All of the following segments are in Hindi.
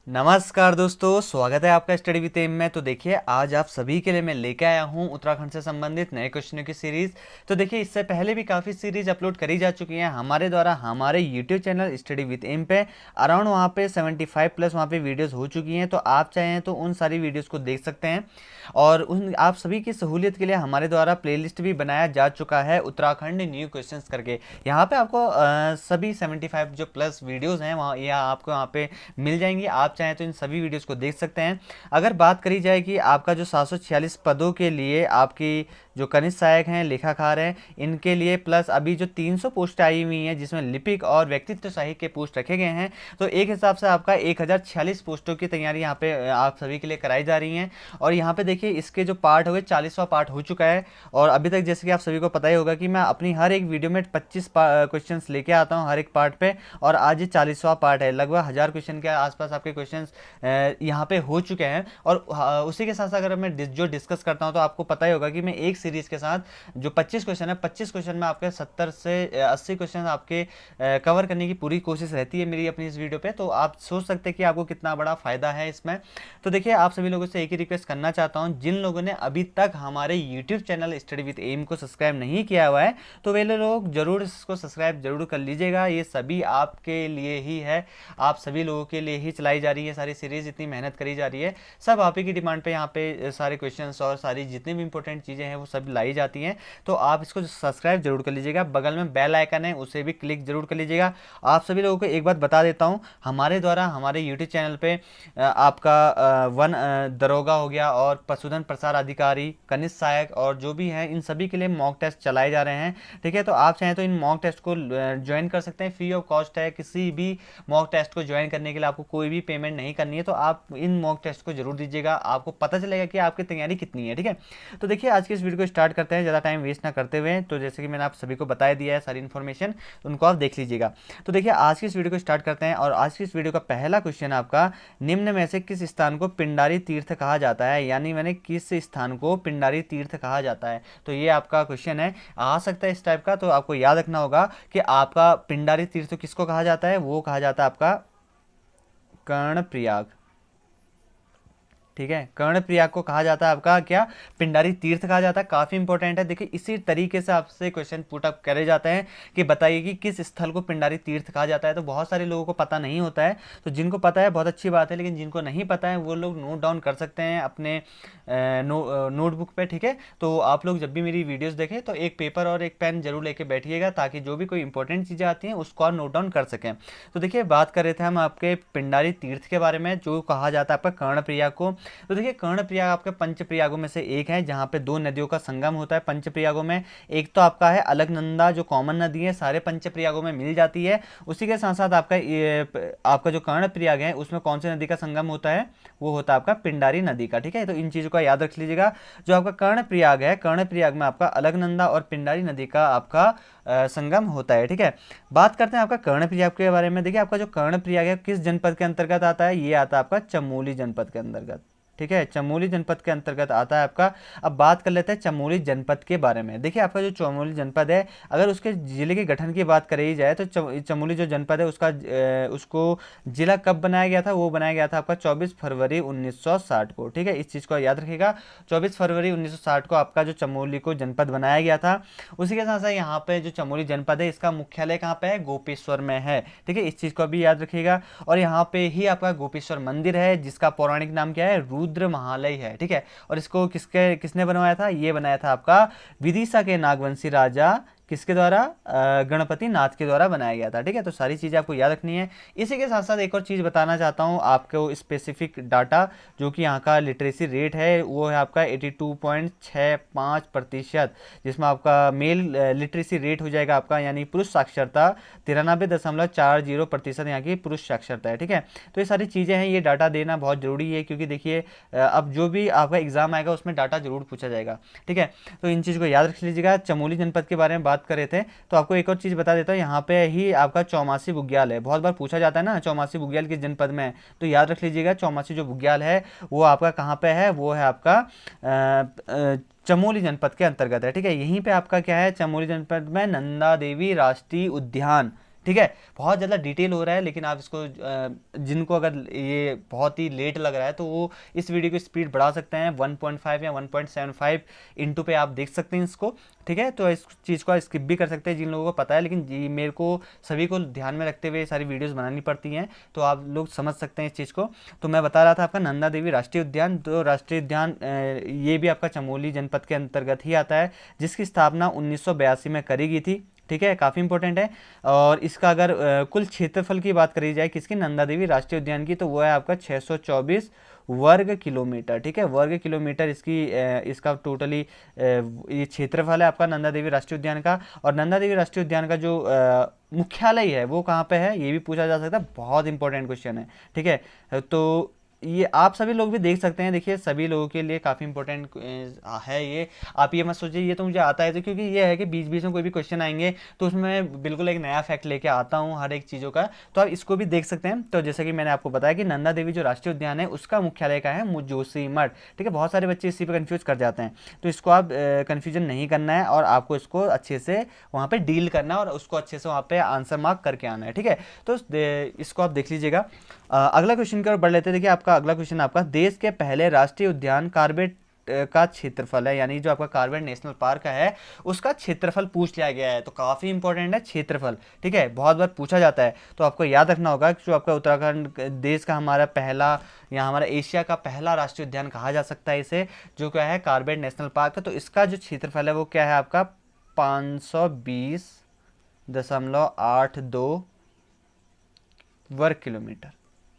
नमस्कार दोस्तों, स्वागत है आपका स्टडी विद एम में। तो देखिए, आज आप सभी के लिए मैं लेके आया हूँ उत्तराखंड से संबंधित नए क्वेश्चनों की सीरीज। तो देखिए, इससे पहले भी काफ़ी सीरीज अपलोड करी जा चुकी हैं हमारे द्वारा हमारे YouTube channel study with M पे। अराउंड वहाँ पे 75 प्लस वहाँ पे वीडियोस हो चुकी हैं। तो आप चाहें तो उन सारी वीडियोस को देख सकते हैं। और उन आप सभी की सहूलियत के लिए हमारे द्वारा प्लेलिस्ट भी बनाया जा चुका है उत्तराखंड न्यू क्वेश्चंस करके। यहाँ पे आपको सभी 75 जो प्लस वीडियोस हैं वहाँ यह आपको वहाँ पे मिल जाएंगी। आप चाहें तो इन सभी वीडियोस को देख सकते हैं। अगर बात करी जाए कि आपका जो 746 पदों के लिए आपकी जो कनिष्ठ सहायक हैं, लेखाकार हैं, इनके लिए प्लस अभी जो 300 पोस्ट आई हुई हैं जिसमें लिपिक और व्यक्तित्व सहायक के पोस्ट रखे गए हैं, तो एक हिसाब से आपका 1046 पोस्टों की तैयारी यहाँ पे आप सभी के लिए कराई जा रही हैं। और यहाँ पे देखिए, इसके जो पार्ट हो गए 40वां पार्ट हो चुका है। और अभी तक जैसे कि आप सभी को पता ही होगा कि मैं अपनी हर एक वीडियो में 25 क्वेश्चन लेके आता हूँ हर एक पार्ट पे। और आज ये 40वां पार्ट है। लगभग 1000 क्वेश्चन के आसपास आपके क्वेश्चन यहाँ पे हो चुके हैं। और उसी के साथ अगर मैं जो डिस्कस करता हूँ तो आपको पता ही होगा कि मैं एक सीरीज के साथ जो 25 क्वेश्चन है, 25 क्वेश्चन में आपके 70 से 80 क्वेश्चन आपके कवर करने की पूरी कोशिश रहती है मेरी अपनी इस वीडियो पे। तो आप सोच सकते हैं कि आपको कितना बड़ा फायदा है इसमें। तो देखिए, आप सभी लोगों से एक ही रिक्वेस्ट करना चाहता हूँ, जिन लोगों ने अभी तक हमारे YouTube channel study with M को सब्सक्राइब नहीं किया हुआ है, तो वे लोग जरूर इसको सब्सक्राइब जरूर कर लीजिएगा। ये सभी आपके लिए ही है, आप सभी लोगों के लिए ही चलाई जा रही है सारी सीरीज। इतनी मेहनत करी जा रही है, सब आप ही की डिमांड पे यहाँ पे सारे क्वेश्चंस और सारी जितनी भी इंपॉर्टेंट चीज़ें हैं वो सब लाई जाती हैं। तो आप इसको सब्सक्राइब जरूर कर लीजिएगा। बगल में बेल आइकन है, उसे भी क्लिक जरूर कर लीजिएगा। आप सभी लोगों को एक बात बता देता हूँ, हमारे द्वारा हमारे यूट्यूब चैनल पे आपका वन दरोगा हो गया और पशुधन प्रसार अधिकारी, कनिष्ठ सहायक और जो भी है, इन सभी के लिए मॉक टेस्ट चलाए जा रहे हैं। ठीक है, तो आप चाहें तो इन मॉक टेस्ट को ज्वाइन कर सकते हैं। फ्री ऑफ कॉस्ट है। किसी भी मॉक टेस्ट को ज्वाइन करने के लिए आपको कोई भी पेमेंट नहीं करनी है। तो आप इन मॉक टेस्ट को जरूर दीजिएगा, आपको पता चलेगा कि आपकी तैयारी कितनी है। ठीक है, तो देखिए, आज की इस वीडियो को स्टार्ट करते हैं ज़्यादा टाइम वेस्ट ना करते हुए। तो जैसे कि मैंने आप सभी को बता दिया है सारी इन्फॉर्मेशन, उनको आप देख लीजिएगा। तो देखिए, आज की इस वीडियो को स्टार्ट करते हैं। और आज की इस वीडियो का पहला क्वेश्चन आपका, निम्न में से किस स्थान को पिंडारी तीर्थ कहा जाता है? यानी मैंने किस स्थान को पिंडारी तीर्थ कहा जाता है, तो ये आपका क्वेश्चन है। आ सकता है इस टाइप का, तो आपको याद रखना होगा कि आपका पिंडारी तीर्थ किसको कहा जाता है। वो कहा जाता है आपका कर्णप्रयाग। ठीक है, कर्णप्रयाग को कहा जाता है आपका क्या, पिंडारी तीर्थ कहा जाता है। काफी इंपॉर्टेंट है। देखिए, इसी तरीके से आपसे क्वेश्चन पुट अप करे जाते हैं कि बताइए कि किस स्थल को पिंडारी तीर्थ कहा जाता है। तो बहुत सारे लोगों को पता नहीं होता है, तो जिनको पता है बहुत अच्छी बात है, लेकिन जिनको नहीं पता है वो लोग नोट डाउन कर सकते हैं अपने नोटबुक पे। ठीक है, तो आप लोग जब भी मेरी वीडियोस देखें तो एक पेपर और एक पेन जरूर लेके बैठिएगा, ताकि जो भी कोई इंपॉर्टेंट चीज़ें आती हैं उसको आप नोट डाउन कर सकें। तो देखिए, बात कर रहे थे हम आपके पिंडारी तीर्थ के बारे में, जो कहा जाता है आपका कर्णप्रयाग को। तो देखिए, कर्णप्रयाग आपके पंच प्रयागों में से एक है, जहाँ पे दो नदियों का संगम होता है पंच प्रयागों में। एक तो आपका है अलकनंदा, जो कॉमन नदी है, सारे पंच प्रयागों में मिल जाती है। उसी के साथ साथ आपका जो कर्णप्रयाग है, उसमें कौन सी नदी का संगम होता है, वो होता है आपका पिंडारी नदी का। ठीक है, तो इन चीज़ों का याद रख लीजिएगा। जो आपका कर्णप्रयाग है, कर्णप्रयाग में आपका अलकनंदा और पिंडारी नदी का आपका संगम होता है। ठीक है, बात करते हैं आपका कर्णप्रयाग के बारे में। देखिए, आपका जो कर्णप्रयाग है किस जनपद के अंतर्गत आता है, ये आता है आपका चमोली जनपद के अंतर्गत। ठीक है, चमोली जनपद के अंतर्गत आता है आपका। अब बात कर लेते हैं चमोली जनपद के बारे में। देखिए, आपका जो चमोली जनपद है, अगर उसके जिले के गठन की बात करी जाए तो चमोली जो जनपद है उसको जिला कब बनाया गया था, वो बनाया गया था आपका 24 फरवरी 1960 को। ठीक है, इस चीज़ को याद रखिएगा। 24 फरवरी 1960 को आपका जो चमोली को जनपद बनाया गया था। उसी के साथ साथ यहाँ पे जो चमोली जनपद है, इसका मुख्यालय कहाँ पे है, गोपेश्वर में है। ठीक है, इस चीज़ को भी याद रखिएगा। और यहाँ पे ही आपका गोपेश्वर मंदिर है, जिसका पौराणिक नाम क्या है, रुद्र महालय है। ठीक है, और इसको किसने बनवाया था, ये बनाया था आपका विदिशा के नागवंशी राजा किसके द्वारा, गणपति नाथ के द्वारा बनाया गया था। ठीक है, तो सारी चीज़ें आपको याद रखनी है। इसी के साथ साथ एक और चीज़ बताना चाहता हूँ आपको, स्पेसिफिक डाटा, जो कि यहाँ का लिटरेसी रेट है, वो है आपका 82.65%, जिसमें आपका मेल लिटरेसी रेट हो जाएगा आपका, यानी पुरुष साक्षरता 93.40% यहाँ की पुरुष साक्षरता है। ठीक है, तो ये सारी चीज़ें हैं, ये डाटा देना बहुत ज़रूरी है, क्योंकि देखिए, अब जो भी आपका एग्जाम आएगा उसमें डाटा जरूर पूछा जाएगा। ठीक है, तो इन चीज़ को याद रख लीजिएगा। चमोली जनपद के बारे में बात कर रहे थे, तो आपको एक और चीज़ बता देता हूँ, यहाँ पे ही आपका चौमासी बुग्याल है। बहुत बार पूछा जाता है ना, चौमासी बुग्याल किस जनपद में है, तो याद रख लीजिएगा, चौमासी जो बुग्याल है वो आपका कहाँ पे है, वो है आपका चमोली जनपद के अंतर्गत है। ठीक है, यहीं पे आपका क्या है, चमोली जनपद में नंदा देवी राष्ट्रीय उद्यान। ठीक है। बहुत ज़्यादा डिटेल हो रहा है, लेकिन आप इसको जिनको अगर ये बहुत ही लेट लग रहा है तो वो इस वीडियो की स्पीड बढ़ा सकते हैं, 1.5 या 1.75 इंटू पे आप देख सकते हैं इसको, ठीक है। तो इस चीज़ को स्किप भी कर सकते हैं जिन लोगों को पता है, लेकिन जी मेरे को सभी को ध्यान में रखते हुए सारी वीडियोस बनानी पड़ती हैं, तो आप लोग समझ सकते हैं इस चीज़ को। तो मैं बता रहा था आपका नंदा देवी राष्ट्रीय उद्यान। तो राष्ट्रीय उद्यान ये भी आपका चमोली जनपद के अंतर्गत ही आता है, जिसकी स्थापना 1982 में करी गई थी, ठीक है, काफ़ी इंपॉर्टेंट है। और इसका अगर कुल क्षेत्रफल की बात करी जाए किसकी, नंदा देवी राष्ट्रीय उद्यान की, तो वो है आपका 624 वर्ग किलोमीटर, ठीक है, वर्ग किलोमीटर इसकी इसका टोटली ये क्षेत्रफल है आपका नंदा देवी राष्ट्रीय उद्यान का। और नंदा देवी राष्ट्रीय उद्यान का जो मुख्यालय है वो कहाँ पे है, ये भी पूछा जा सकता है, बहुत इंपॉर्टेंट क्वेश्चन है, ठीक है। तो ये आप सभी लोग भी देख सकते हैं, देखिए सभी लोगों के लिए काफ़ी इंपॉर्टेंट है ये। आप ये मत सोचिए ये तो मुझे आता है, तो क्योंकि ये है कि बीच बीच में कोई भी क्वेश्चन आएंगे तो उसमें बिल्कुल एक नया फैक्ट लेके आता हूँ हर एक चीज़ों का, तो आप इसको भी देख सकते हैं। तो जैसे कि मैंने आपको बताया कि नंदा देवी जो राष्ट्रीय उद्यान है उसका मुख्यालय का है जोशीमठ, ठीक है। बहुत सारे बच्चे इसी पर कन्फ्यूज कर जाते हैं, तो इसको आप कन्फ्यूजन नहीं करना है और आपको इसको अच्छे से वहाँ पर डील करना है और उसको अच्छे से वहाँ पर आंसर मार्क करके आना है, ठीक है। तो इसको आप देख लीजिएगा। अगला क्वेश्चन की ओर बढ़ लेते हैं। देखिए आपका अगला क्वेश्चन आपका देश के पहले राष्ट्रीय उद्यान कार्बेट का क्षेत्रफल है, यानी जो आपका कार्बेट नेशनल पार्क है उसका क्षेत्रफल पूछ लिया गया है, तो काफ़ी इंपॉर्टेंट है क्षेत्रफल, ठीक है, बहुत बार पूछा जाता है। तो आपको याद रखना होगा कि जो आपका उत्तराखंड देश का हमारा पहला या हमारा एशिया का पहला राष्ट्रीय उद्यान कहा जा सकता है इसे, जो क्या है कार्बेट नेशनल पार्क। तो इसका जो क्षेत्रफल है वो क्या है आपका 520.82 वर्ग किलोमीटर,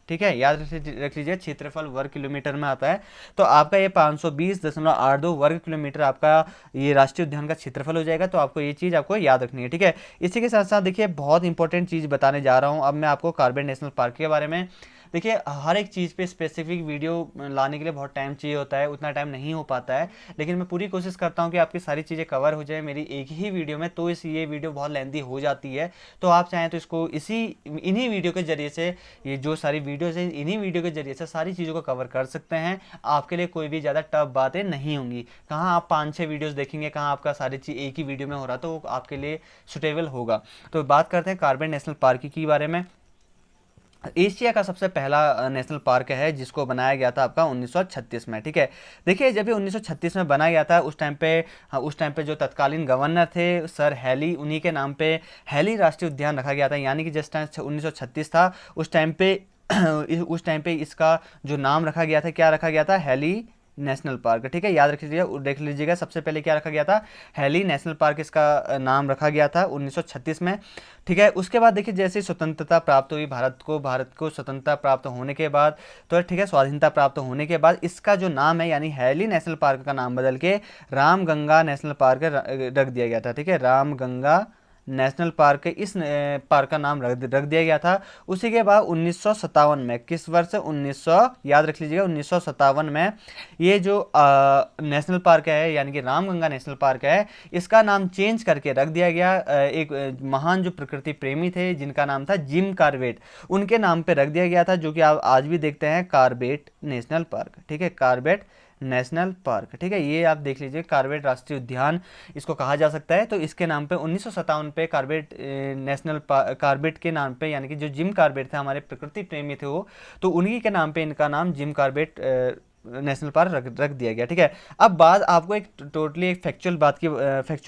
ठीक है, याद रख लीजिए क्षेत्रफल वर्ग किलोमीटर में आता है। तो आपका ये 520.82 वर्ग किलोमीटर आपका ये राष्ट्रीय उद्यान का क्षेत्रफल हो जाएगा। तो आपको ये चीज़ आपको याद रखनी है, ठीक है। इसी के साथ साथ देखिए बहुत इंपॉर्टेंट चीज़ बताने जा रहा हूँ अब मैं आपको कार्बेट नेशनल पार्क के बारे में। देखिए हर एक चीज़ पे स्पेसिफिक वीडियो लाने के लिए बहुत टाइम चाहिए होता है, उतना टाइम नहीं हो पाता है, लेकिन मैं पूरी कोशिश करता हूँ कि आपकी सारी चीज़ें कवर हो जाए मेरी एक ही वीडियो में। तो ये वीडियो बहुत लेंथी हो जाती है, तो आप चाहें तो इसको इन्हीं वीडियो के जरिए से, ये जो सारी वीडियोज़ हैं इन्हीं वीडियो के जरिए से सारी चीज़ों को कवर कर सकते हैं। आपके लिए कोई भी ज़्यादा टफ बातें नहीं होंगी। कहाँ आप 5-6 वीडियोज़ देखेंगे, कहाँ आपका सारी चीज़ एक ही वीडियो में हो रहा, तो वो आपके लिए सुटेबल होगा। तो बात करते हैं कार्बेट नेशनल पार्क के बारे में। एशिया का सबसे पहला नेशनल पार्क है जिसको बनाया गया था आपका 1936 में, ठीक है। देखिए जब ये 1936 में बनाया गया था उस टाइम पे जो तत्कालीन गवर्नर थे सर हैली, उन्हीं के नाम पे हैली राष्ट्रीय उद्यान रखा गया था। यानी कि जिस टाइम 1936 था उस टाइम पे इसका जो नाम रखा गया था, क्या रखा गया था, हैली नेशनल पार्क, ठीक है, याद रख लीजिएगा, देख लीजिएगा। सबसे पहले क्या रखा गया था, हैली नेशनल पार्क इसका नाम रखा गया था 1936 में, ठीक है। उसके बाद देखिए जैसे स्वतंत्रता प्राप्त हुई भारत को स्वतंत्रता प्राप्त होने के बाद, तो ठीक है, स्वाधीनता प्राप्त होने के बाद इसका जो नाम है यानी हैली नेशनल पार्क का नाम बदल के रामगंगा नेशनल पार्क रख दिया गया था, ठीक है। रामगंगा नेशनल पार्क, इस पार्क का नाम रख दिया गया था। उसी के बाद 1957 में, किस वर्ष, 1900, याद रख लीजिएगा, 1957 में ये जो नेशनल पार्क है यानी कि रामगंगा नेशनल पार्क है, इसका नाम चेंज करके रख दिया गया एक महान जो प्रकृति प्रेमी थे जिनका नाम था जिम कार्बेट, उनके नाम पे रख दिया गया था, जो कि आप आज भी देखते हैं कार्बेट नेशनल पार्क, ठीक है, कार्बेट नेशनल पार्क, ठीक है। ये आप देख लीजिए कार्बेट राष्ट्रीय उद्यान इसको कहा जा सकता है। तो इसके नाम पे 1957 पे कार्बेट के नाम पे, यानी कि जो जिम कार्बेट थे हमारे प्रकृति प्रेमी थे वो, तो उन्हीं के नाम पे इनका नाम जिम कार्बेट नेशनल पार्क रख दिया गया, ठीक है। अब बात आपको एक टोटली एक फैक्चुअल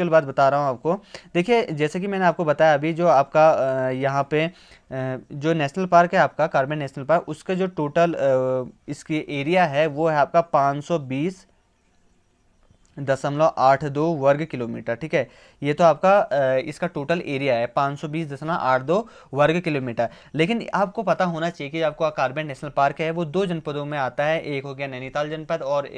बात बता रहा हूँ आपको। देखिए जैसे कि मैंने आपको बताया अभी, जो आपका यहाँ पे जो नेशनल पार्क है आपका कार्बेट नेशनल पार्क, उसका जो टोटल इसकी एरिया है वो है आपका 520.82 वर्ग किलोमीटर, ठीक है। ये तो आपका इसका टोटल एरिया है 520.82 वर्ग किलोमीटर। लेकिन आपको पता होना चाहिए कि आपको कार्बेट नेशनल पार्क है वो 2 जनपदों में आता है, एक हो गया नैनीताल जनपद और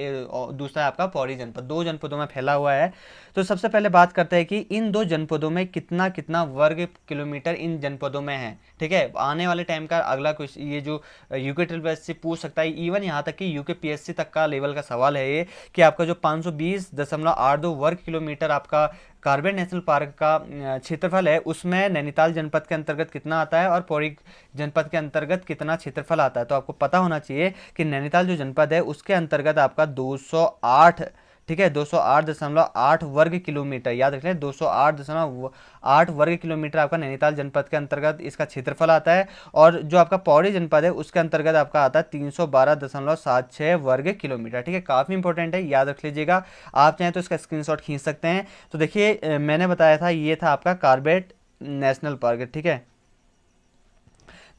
दूसरा आपका पौड़ी जनपद, 2 जनपदों में फैला हुआ है। तो सबसे पहले बात करते हैं कि इन 2 जनपदों में कितना कितना वर्ग किलोमीटर इन जनपदों में है, ठीक है। आने वाले टाइम का अगला कुछ ये जो यूके ट्रिपल पूछ सकता है, इवन यहाँ तक कि यूके पीएससी तक का लेवल का सवाल है ये, कि आपका जो 520.82 वर्ग किलोमीटर आपका कार्बेट नेशनल पार्क का क्षेत्रफल है उसमें नैनीताल जनपद के अंतर्गत कितना आता है और पौड़ी जनपद के अंतर्गत कितना क्षेत्रफल आता है। तो आपको पता होना चाहिए कि नैनीताल जो जनपद है उसके अंतर्गत आपका 208, ठीक है, 208.8 वर्ग किलोमीटर, याद रख लें 208.8 वर्ग किलोमीटर आपका नैनीताल जनपद के अंतर्गत इसका क्षेत्रफल आता है। और जो आपका पौड़ी जनपद है उसके अंतर्गत आपका आता है 312.76 वर्ग किलोमीटर। ठीक है, काफ़ी इंपॉर्टेंट है, याद रख लीजिएगा। आप चाहें तो इसका स्क्रीनशॉट खींच सकते हैं। तो देखिए मैंने बताया था ये था आपका कॉर्बेट नेशनल पार्क। ठीक है,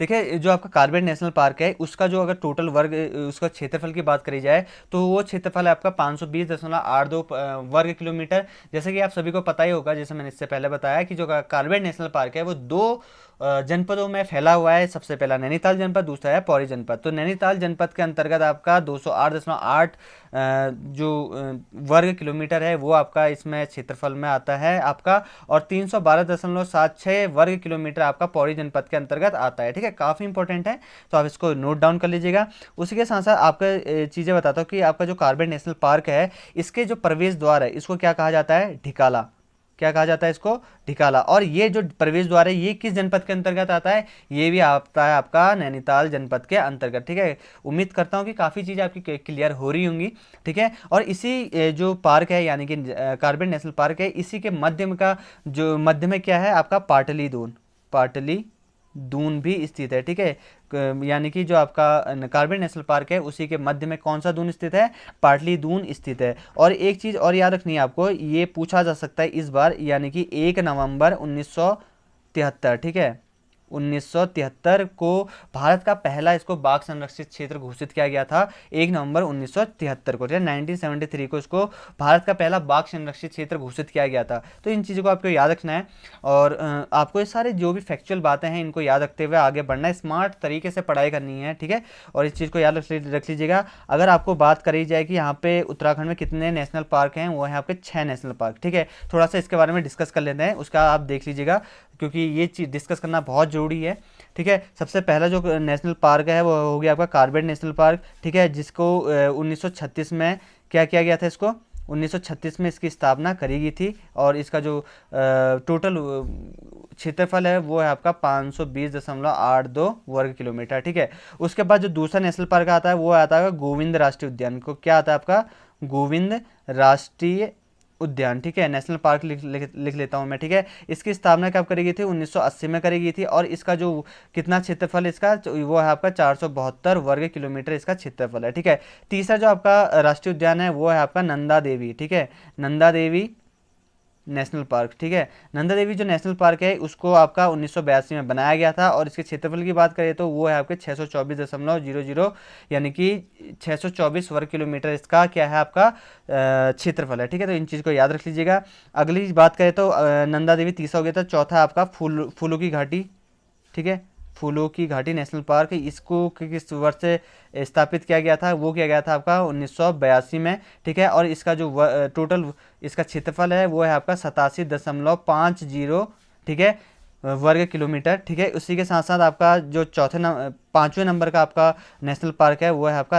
देखिए जो आपका कॉर्बेट नेशनल पार्क है उसका जो अगर टोटल वर्ग उसका क्षेत्रफल की बात करी जाए तो वो क्षेत्रफल है आपका 520.82 वर्ग किलोमीटर। जैसे कि आप सभी को पता ही होगा, जैसे मैंने इससे पहले बताया कि जो कॉर्बेट नेशनल पार्क है वो दो जनपदों में फैला हुआ है। सबसे पहला नैनीताल जनपद, दूसरा है पौड़ी जनपद। तो नैनीताल जनपद के अंतर्गत आपका 208.8 जो वर्ग किलोमीटर है वो आपका इसमें क्षेत्रफल में आता है आपका, और 312.76 वर्ग किलोमीटर आपका पौड़ी जनपद के अंतर्गत आता है। ठीक है, काफ़ी इंपॉर्टेंट है, तो आप इसको नोट डाउन कर लीजिएगा। उसी के साथ साथ आपका चीज़ें बताता हूँ कि आपका जो कॉर्बेट नेशनल पार्क है इसके जो प्रवेश द्वार है इसको क्या कहा जाता है, ढिकाला। क्या कहा जाता है इसको, ढिकाला। और ये जो प्रवेश द्वार है ये किस जनपद के अंतर्गत आता है, ये भी आता है आपका नैनीताल जनपद के अंतर्गत। ठीक है, उम्मीद करता हूँ कि काफ़ी चीज़ें आपकी क्लियर हो रही होंगी। ठीक है, और इसी जो पार्क है यानी कि कॉर्बेट नेशनल पार्क है इसी के मध्य में क्या है आपका पाटली दून भी स्थित है। ठीक है, यानी कि जो आपका कॉर्बेट नेशनल पार्क है उसी के मध्य में कौन सा दून स्थित है, पाटली दून स्थित है। और एक चीज़ और याद रखनी है आपको, ये पूछा जा सकता है इस बार, यानी कि 1 नवंबर 1973। ठीक है, 1973 को भारत का पहला इसको बाघ संरक्षित क्षेत्र घोषित किया गया था। 1 नवंबर 1973 को, 1973 को इसको भारत का पहला बाघ संरक्षित क्षेत्र घोषित किया गया था। तो इन चीज़ों को आपको याद रखना है, और आपको ये सारे जो भी फैक्चुअल बातें हैं इनको याद रखते हुए आगे बढ़ना है, स्मार्ट तरीके से पढ़ाई करनी है। ठीक है, और इस चीज़ को याद रख लीजिएगा। अगर आपको बात करी जाए कि यहाँ पे उत्तराखंड में कितने नेशनल पार्क हैं, वो है आपके 6 नेशनल पार्क। ठीक है, थोड़ा सा इसके बारे में डिस्कस कर लेते हैं, उसका आप देख लीजिएगा क्योंकि ये चीज़ डिस्कस करना बहुत ज़रूरी है। ठीक है, सबसे पहला जो नेशनल पार्क है वो हो गया आपका कॉर्बेट नेशनल पार्क। ठीक है, जिसको 1936 में क्या किया गया था, इसको 1936 में इसकी स्थापना करी गई थी। और इसका जो टोटल क्षेत्रफल है वो है आपका 520.82 वर्ग किलोमीटर। ठीक है, उसके बाद जो दूसरा नेशनल पार्क आता है वो आता है गोविंद राष्ट्रीय उद्यान। को क्या आता है आपका, गोविंद राष्ट्रीय उद्यान। ठीक है, नेशनल पार्क लिख लेता हूँ मैं। ठीक है, इसकी स्थापना कब करी गई थी, 1980 में करी गई थी। और इसका जो कितना क्षेत्रफल है इसका, वो है आपका 472 वर्ग किलोमीटर इसका क्षेत्रफल है। ठीक है, तीसरा जो आपका राष्ट्रीय उद्यान है वो है आपका नंदा देवी। ठीक है, नंदा देवी नेशनल पार्क। ठीक है, नंदा देवी जो नेशनल पार्क है उसको आपका 1982 में बनाया गया था। और इसके क्षेत्रफल की बात करें तो वो है आपके 624.00, यानी कि 624 वर्ग किलोमीटर इसका क्या है आपका क्षेत्रफल है। ठीक है, तो इन चीज़ को याद रख लीजिएगा। अगली बात करें तो नंदा देवी तीसरा हो गया था। चौथा आपका फूलों की घाटी। ठीक है, फूलों की घाटी नेशनल पार्क, इसको किस वर्ष से स्थापित किया गया था, वो किया गया था आपका 1982 में। ठीक है, और इसका जो टोटल इसका क्षेत्रफल है वो है आपका 87.50। ठीक है, वर्ग किलोमीटर। ठीक है, उसी के साथ साथ आपका जो पाँचवें नंबर का आपका नेशनल पार्क है वो है आपका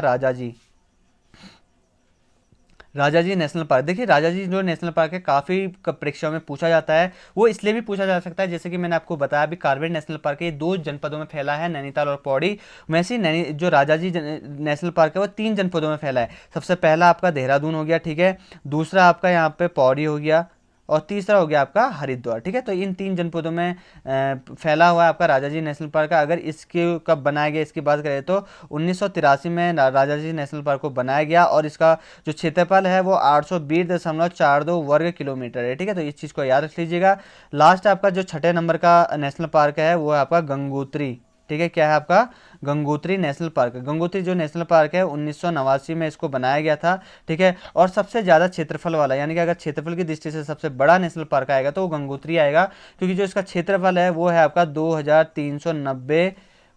राजाजी नेशनल पार्क। देखिए राजाजी जो नेशनल पार्क है काफ़ी परीक्षाओं में पूछा जाता है। वो इसलिए भी पूछा जा सकता है, जैसे कि मैंने आपको बताया अभी कॉर्बेट नेशनल पार्क है ये 2 जनपदों में फैला है, नैनीताल और पौड़ी। वैसे ही जो राजाजी नेशनल पार्क है वो 3 जनपदों में फैला है। सबसे पहला आपका देहरादून हो गया। ठीक है, दूसरा आपका यहाँ पे पौड़ी हो गया, और तीसरा हो गया आपका हरिद्वार। ठीक है, तो इन 3 जनपदों में फैला हुआ है आपका राजाजी नेशनल पार्क है। अगर इसके कब बनाया गया इसकी बात करें तो 1983 में राजाजी नेशनल पार्क को बनाया गया, और इसका जो क्षेत्रफल है वो 820.42 वर्ग किलोमीटर है। ठीक है, तो इस चीज़ को याद रख लीजिएगा। लास्ट आपका जो 6ठे नंबर का नेशनल पार्क है वो है आपका गंगोत्री। ठीक है, क्या है आपका, गंगोत्री नेशनल पार्क। गंगोत्री जो नेशनल पार्क है 1989 में इसको बनाया गया था। ठीक है, और सबसे ज़्यादा क्षेत्रफल वाला, यानी कि अगर क्षेत्रफल की दृष्टि से सबसे बड़ा नेशनल पार्क आएगा तो वो गंगोत्री आएगा, क्योंकि जो इसका क्षेत्रफल है वो है आपका 2390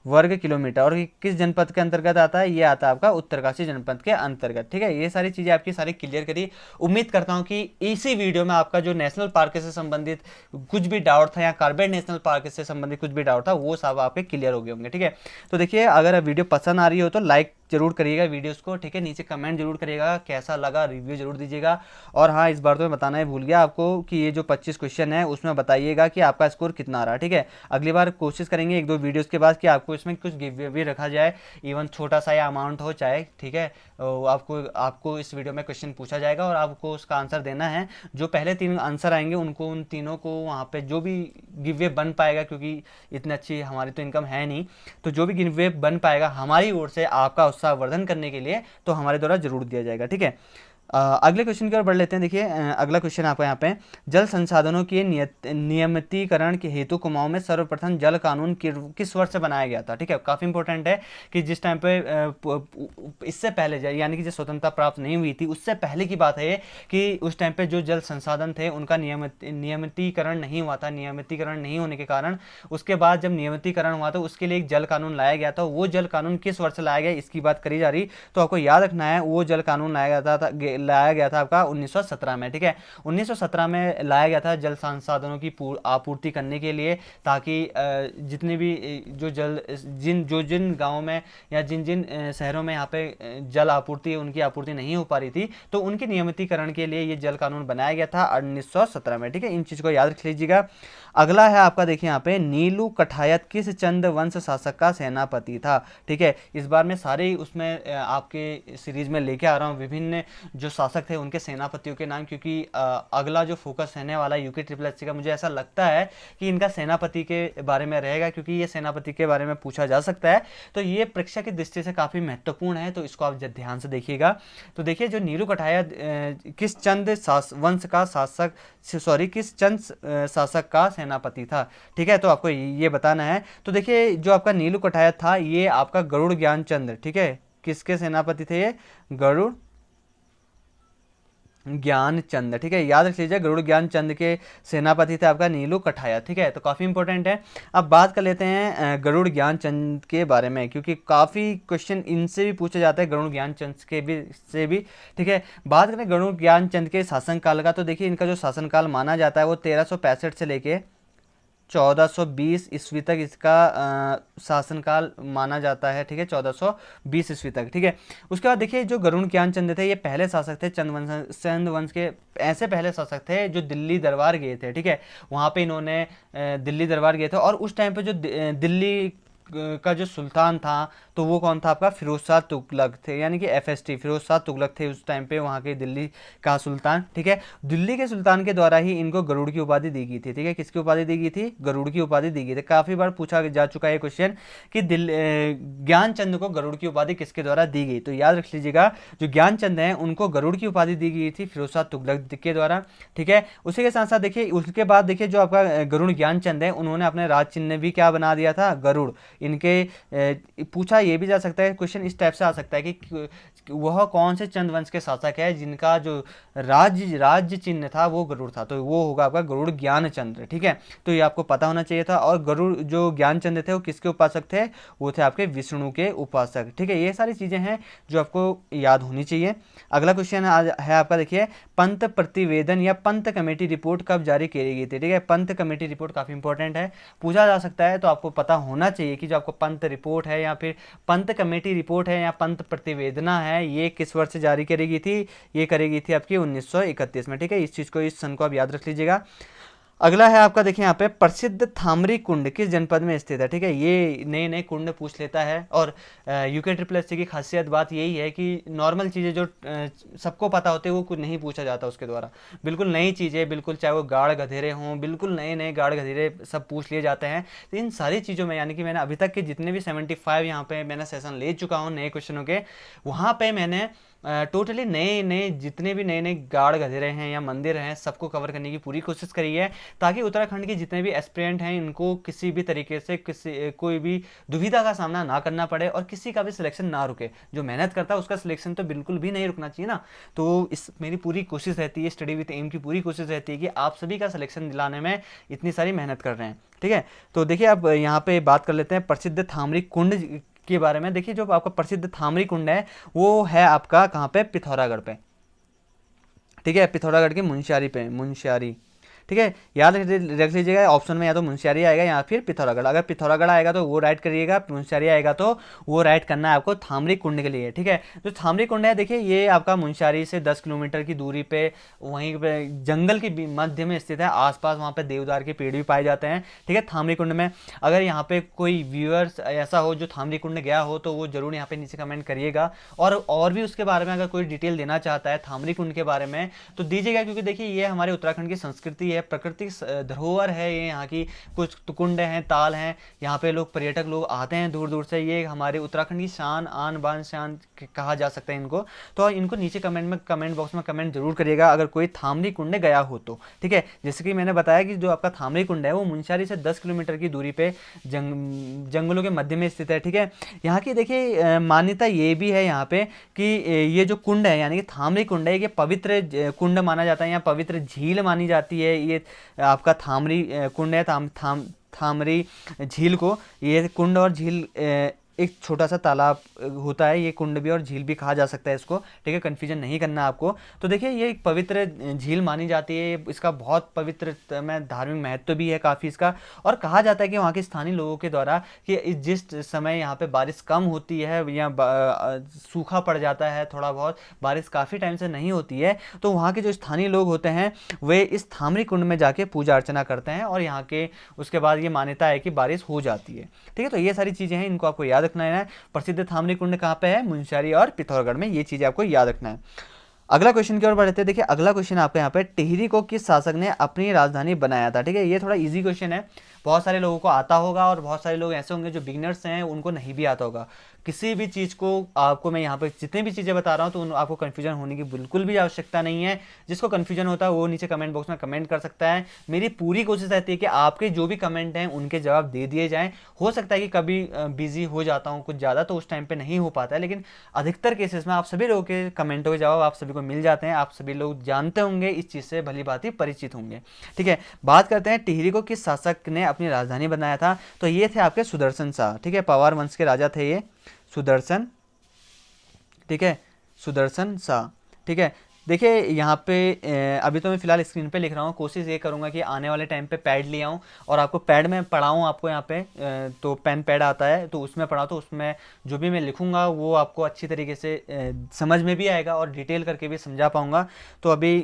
वर्ग किलोमीटर। और किस जनपद के अंतर्गत आता है, ये आता है आपका उत्तरकाशी जनपद के अंतर्गत। ठीक है, ये सारी चीज़ें आपकी सारी क्लियर करी। उम्मीद करता हूँ कि इसी वीडियो में आपका जो नेशनल पार्क से संबंधित कुछ भी डाउट था या कॉर्बेट नेशनल पार्क से संबंधित कुछ भी डाउट था वो सब आपके क्लियर हो गए होंगे। ठीक है, तो देखिए अगर वीडियो पसंद आ रही हो तो लाइक जरूर करिएगा वीडियोस को, ठीक है। नीचे कमेंट जरूर करिएगा कैसा लगा, रिव्यू जरूर दीजिएगा। और हाँ, इस बार तो मैं बताना ही भूल गया आपको कि ये जो 25 क्वेश्चन है उसमें बताइएगा कि आपका स्कोर कितना आ रहा है, ठीक है। अगली बार कोशिश करेंगे 1-2 वीडियोस के बाद कि आपको इसमें कुछ गिव अवे रखा जाए, इवन छोटा सा या अमाउंट हो चाहे, ठीक है। आपको आपको इस वीडियो में क्वेश्चन पूछा जाएगा और आपको उसका आंसर देना है। जो पहले 3 आंसर आएंगे उनको, उन तीनों को वहाँ पे जो भी गिव अवे बन पाएगा, क्योंकि इतनी अच्छी हमारी तो इनकम है नहीं, तो जो भी गिव अवे बन पाएगा हमारी ओर से आपका उत्साहवर्धन करने के लिए, तो हमारे द्वारा जरूर दिया जाएगा, ठीक है। अगले क्वेश्चन की ओर बढ़ लेते हैं। देखिए अगला क्वेश्चन आपका यहाँ पे, जल संसाधनों के नियमितीकरण के हेतु कुमाऊं में सर्वप्रथम जल कानून किस वर्ष से बनाया गया था, ठीक है। काफ़ी इंपॉर्टेंट है कि जिस टाइम पे इससे पहले यानी कि जब स्वतंत्रता प्राप्त नहीं हुई थी उससे पहले की बात है कि उस टाइम पे जो जल संसाधन थे उनका नियमितीकरण नहीं हुआ था। नियमितीकरण नहीं होने के कारण उसके बाद जब नियमितीकरण हुआ तो उसके लिए एक जल कानून लाया गया था। वो जल कानून किस वर्ष लाया गया इसकी बात करी जा रही, तो आपको याद रखना है वो जल कानून लाया गया था आपका 1917 में, ठीक है। 1917 में लाया गया था जल संसाधनों की आपूर्ति करने के लिए, ताकि जितने भी जिन गाँवों में या जिन जिन शहरों में यहाँ पे जल आपूर्ति उनकी आपूर्ति नहीं हो पा रही थी, तो उनके नियमितीकरण के लिए ये जल कानून बनाया गया था 1917 में, ठीक है। इन चीज़ को याद रख लीजिएगा। अगला है आपका, देखिए यहाँ पे, नीलू कठायत किस चंद वंश शासक का सेनापति था, ठीक है। इस बार मैं सारे उसमें आपके सीरीज में लेके आ रहा हूँ विभिन्न जो शासक थे उनके सेनापतियों के नाम, क्योंकि अगला जो फोकस रहने वाला है यूके ट्रिपल एससी का, मुझे ऐसा लगता है कि इनका सेनापति के बारे में रहेगा, क्योंकि ये सेनापति के बारे में पूछा जा सकता है। तो ये परीक्षा की दृष्टि से काफ़ी महत्वपूर्ण है, तो इसको आप ध्यान से देखिएगा। तो देखिए जो नीलू कठायत किस चंद वंश का शासक, सॉरी किस चंद शासक का सेनापति था, ठीक है। तो आपको ये बताना है। तो देखिए जो आपका नीलू कठायत था ये आपका गरुड़ ज्ञानचंद, ठीक है। किसके सेनापति थे ये? गरुड़ ज्ञानचंद, ठीक है। याद रख लीजिए गरुड़ ज्ञानचंद के सेनापति थे आपका नीलू कठायत, ठीक है। तो काफ़ी इंपॉर्टेंट है। अब बात कर लेते हैं गरुड़ ज्ञानचंद के बारे में, क्योंकि काफ़ी क्वेश्चन इनसे भी पूछे जाते हैं, गरुड़ ज्ञानचंद के भी से भी, ठीक है। बात करें गरुड़ ज्ञानचंद के शासनकाल का, तो देखिए इनका जो शासनकाल माना जाता है वो 1365 से लेके 1420 ईस्वी तक इसका शासनकाल माना जाता है, ठीक है। 1420 ईस्वी तक, ठीक है। उसके बाद देखिए जो गरुड़ ज्ञानचंद थे ये पहले शासक थे चंद वंश के, ऐसे पहले शासक थे जो दिल्ली दरबार गए थे, ठीक है। वहाँ पे इन्होंने दिल्ली दरबार गए थे, और उस टाइम पे जो दिल्ली का जो सुल्तान था तो वो कौन था आपका? फिरोज शाह तुगलक थे, यानी कि FST फिरोज शाह तुगलक थे उस टाइम पे वहाँ के दिल्ली का सुल्तान, ठीक है। दिल्ली के सुल्तान के द्वारा ही इनको गरुड़ की उपाधि दी गई थी, ठीक है। किसकी उपाधि दी गई थी? गरुड़ की उपाधि दी गई थी। काफ़ी बार पूछा जा चुका है क्वेश्चन कि ज्ञानचंद को गरुड़ की उपाधि किसके द्वारा दी गई, तो याद रख लीजिएगा जो ज्ञानचंद हैं उनको गरुड़ की उपाधि दी गई थी फिरोज शाह तुगलक के द्वारा, ठीक है। उसी के साथ साथ देखिए उसके बाद देखिए जो आपका गरुड़ ज्ञानचंद है उन्होंने अपने राज चिन्ह भी क्या बना दिया था? गरुड़। इनके पूछा ये भी जा सकता है क्वेश्चन, इस टाइप से आ सकता है कि वह कौन से चंद वंश के शासक है जिनका जो राज्य चिन्ह था वो गरुड़ था, तो वो होगा आपका गरुड़ ज्ञानचंद्र, ठीक है। तो ये आपको पता होना चाहिए था। और गरुड़ जो ज्ञानचंद्र थे वो किसके उपासक थे? वो थे आपके विष्णु के उपासक, ठीक है। ये सारी चीज़ें हैं जो आपको याद होनी चाहिए। अगला क्वेश्चन है आपका, देखिए पंत प्रतिवेदन या पंत कमेटी रिपोर्ट कब जारी की गई थी, ठीक है। पंत कमेटी रिपोर्ट काफ़ी इंपॉर्टेंट है, पूछा जा सकता है, तो आपको पता होना चाहिए कि जो आपको पंत रिपोर्ट है या फिर पंत कमेटी रिपोर्ट है या पंत प्रतिवेदना है ये किस वर्ष से जारी करेगी थी? ये करेगी थी आपकी 1931 में, ठीक है। इस चीज़ को, इस सन को आप याद रख लीजिएगा। अगला है आपका, देखिए यहाँ पे प्रसिद्ध थामरी कुंड किस जनपद में स्थित है, ठीक है। ये नए नए कुंड पूछ लेता है, और यूके ट्रिपल एससी की खासियत बात यही है कि नॉर्मल चीज़ें जो सबको पता होते हैं वो कुछ नहीं पूछा जाता उसके द्वारा। बिल्कुल नई चीज़ें, बिल्कुल चाहे वो गाड़ गधेरे हों, बिल्कुल नए नए गाड़ गधेरे सब पूछ लिए जाते हैं। तो इन सारी चीज़ों में, यानी कि मैंने अभी तक के जितने भी 75 यहाँ पे मैंने सेशन ले चुका हूँ नए क्वेश्चनों के, वहाँ पर मैंने टोटली नए नए जितने भी नए नए गाड़ गधेरे हैं या मंदिर हैं सबको कवर करने की पूरी कोशिश करी है, ताकि उत्तराखंड के जितने भी एस्पिरेंट हैं इनको किसी भी तरीके से कोई भी दुविधा का सामना ना करना पड़े और किसी का भी सिलेक्शन ना रुके। जो मेहनत करता है उसका सिलेक्शन तो बिल्कुल भी नहीं रुकना चाहिए ना। तो इस मेरी पूरी कोशिश रहती है, स्टडी विद एम की पूरी कोशिश रहती है कि आप सभी का सिलेक्शन दिलाने में इतनी सारी मेहनत कर रहे हैं, ठीक है। तो देखिए अब यहाँ पे बात कर लेते हैं प्रसिद्ध थामरी कुंड के बारे में। देखिए जो आपका प्रसिद्ध थामरी कुंड है वो है आपका कहाँ पे? पिथौरागढ़ पे, ठीक है। पिथौरागढ़ के मुंशियारी पे, मुंशियारी, ठीक है, याद रख लीजिएगा, ऑप्शन में या तो मुंशियारी आएगा या फिर पिथौरागढ़। अगर पिथौरागढ़ आएगा तो वो राइट करिएगा, मुंशियारी आएगा तो वो राइट करना है आपको थामरी कुंड के लिए। ठीक है, जो थामरी कुंड है देखिए ये आपका मुंशियारी से 10 किलोमीटर की दूरी पे वहीं पे जंगल के मध्य में स्थित है। आसपास वहाँ पे देवदार के पेड़ भी पाए जाते हैं। ठीक है, थामरी कुंड में अगर यहाँ पे कोई व्यूअर्स ऐसा हो जो थामरी कुंड गया हो तो वो जरूर यहाँ पे नीचे कमेंट करिएगा, और भी उसके बारे में अगर कोई डिटेल देना चाहता है थामरी कुंड के बारे में तो दीजिएगा, क्योंकि देखिए ये हमारे उत्तराखंड की संस्कृति है, प्राकृतिक धरोहर है ये। यहाँ की कुछ कुंड हैं, ताल हैं, यहाँ पे लोग पर्यटक लोग आते हैं दूर दूर से। ये हमारे उत्तराखंड की शान, आन बान शान कहा जा सकता है इनको। तो इनको नीचे कमेंट बॉक्स में कमेंट जरूर करिएगा अगर कोई थामरी कुंड गया हो तो। ठीक है, जैसे कि मैंने बताया कि जो आपका थामरी कुंड है वो मुंशियारी से 10 किलोमीटर की दूरी पे जंगलों के मध्य में स्थित है। ठीक है, यहाँ की देखिए मान्यता ये भी है यहाँ पे कि ये जो कुंड है यानी कि थामरी कुंड है, ये पवित्र कुंड माना जाता है, या पवित्र झील मानी जाती है। ये आपका थामरी कुंड है, थामरी झील को, ये कुंड और झील एक छोटा सा तालाब होता है, ये कुंड भी और झील भी कहा जा सकता है इसको। ठीक है, कन्फ्यूजन नहीं करना आपको। तो देखिए ये एक पवित्र झील मानी जाती है, इसका बहुत पवित्र में धार्मिक महत्व भी है काफ़ी इसका। और कहा जाता है कि वहाँ के स्थानीय लोगों के द्वारा कि जिस समय यहाँ पे बारिश कम होती है या सूखा पड़ जाता है, थोड़ा बहुत बारिश काफ़ी टाइम से नहीं होती है, तो वहाँ के जो स्थानीय लोग होते हैं वे इस थामरी कुंड में जाके पूजा अर्चना करते हैं और यहाँ के उसके बाद ये मान्यता है कि बारिश हो जाती है। ठीक है, तो ये सारी चीज़ें हैं, इनको आपको याद रखना है। प्रसिद्ध थामरी कुंड कहाँ पे है? मुंशियारी और पिथौरागढ़ में। ये चीजें आपको याद रखना है। अगला क्वेश्चन की ओर बढ़ते हैं। देखिए अगला क्वेश्चन आपके यहाँ पे, टिहरी को किस शासक ने अपनी राजधानी बनाया था? ठीक है, ये थोड़ा इजी क्वेश्चन है, बहुत सारे लोगों को आता होगा और बहुत सारे लोग ऐसे होंगे जो बिगनर्स हैं उनको नहीं भी आता होगा। किसी भी चीज़ को आपको मैं यहाँ पे जितनी भी चीज़ें बता रहा हूँ तो आपको कन्फ्यूजन होने की बिल्कुल भी आवश्यकता नहीं है। जिसको कन्फ्यूजन होता है वो नीचे कमेंट बॉक्स में कमेंट कर सकता है। मेरी पूरी कोशिश रहती है कि आपके जो भी कमेंट हैं उनके जवाब दे दिए जाएँ। हो सकता है कि कभी बिजी हो जाता हूँ कुछ ज़्यादा तो उस टाइम पर नहीं हो पाता है, लेकिन अधिकतर केसेस में आप सभी लोगों के कमेंटों के जवाब आप सभी को मिल जाते हैं। आप सभी लोग जानते होंगे, इस चीज़ से भली भांति परिचित होंगे। ठीक है, बात करते हैं टिहरी को किस शासक ने अपनी राजधानी बनाया था? तो ये थे आपके सुदर्शन शाह। ठीक है, पवार वंश के राजा थे ये सुदर्शन। ठीक है, सुदर्शन शाह। ठीक है, देखिए यहाँ पे अभी तो मैं फिलहाल स्क्रीन पे लिख रहा हूँ, कोशिश ये करूँगा कि आने वाले टाइम पे पैड ले आऊँ और आपको पैड में पढ़ाऊँ। आपको यहाँ पे तो पेन पैड आता है तो उसमें पढ़ाऊँ, तो उसमें जो भी मैं लिखूँगा वो आपको अच्छी तरीके से समझ में भी आएगा और डिटेल करके भी समझा पाऊँगा। तो अभी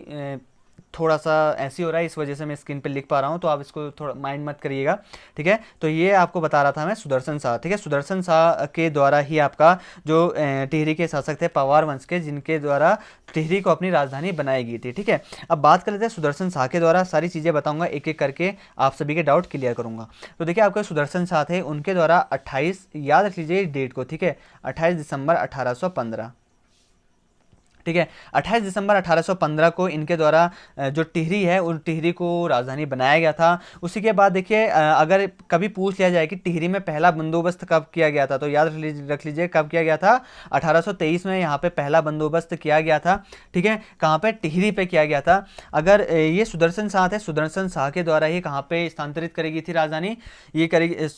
थोड़ा सा ऐसी हो रहा है, इस वजह से मैं स्क्रीन पे लिख पा रहा हूँ, तो आप इसको थोड़ा माइंड मत करिएगा। ठीक है, तो ये आपको बता रहा था मैं सुदर्शन शाह। ठीक है, सुदर्शन शाह के द्वारा ही आपका जो टिहरी के शासक थे पवार वंश के, जिनके द्वारा टिहरी को अपनी राजधानी बनाई गई थी। ठीक है, अब बात कर लेते हैं सुदर्शन शाह के द्वारा, सारी चीज़ें बताऊंगा एक एक करके, आप सभी के डाउट क्लियर करूंगा। तो देखिए आपके सुदर्शन शाह थे, उनके द्वारा 28, याद रख लीजिए डेट को, ठीक है, 28 दिसंबर 1815। ठीक है, 28 दिसंबर 1815 को इनके द्वारा जो टिहरी है उन टिहरी को राजधानी बनाया गया था। उसी के बाद देखिए अगर कभी पूछ लिया जाए कि टिहरी में पहला बंदोबस्त कब किया गया था, तो याद रख लीजिए कब किया गया था? 1823 में यहाँ पे पहला बंदोबस्त किया गया था। ठीक है, कहाँ पे? टिहरी पे किया गया था। अगर ये सुदर्शन शाह थे, सुदर्शन शाह के द्वारा ही कहाँ पे स्थानांतरित करेगी थी राजधानी, ये करेगी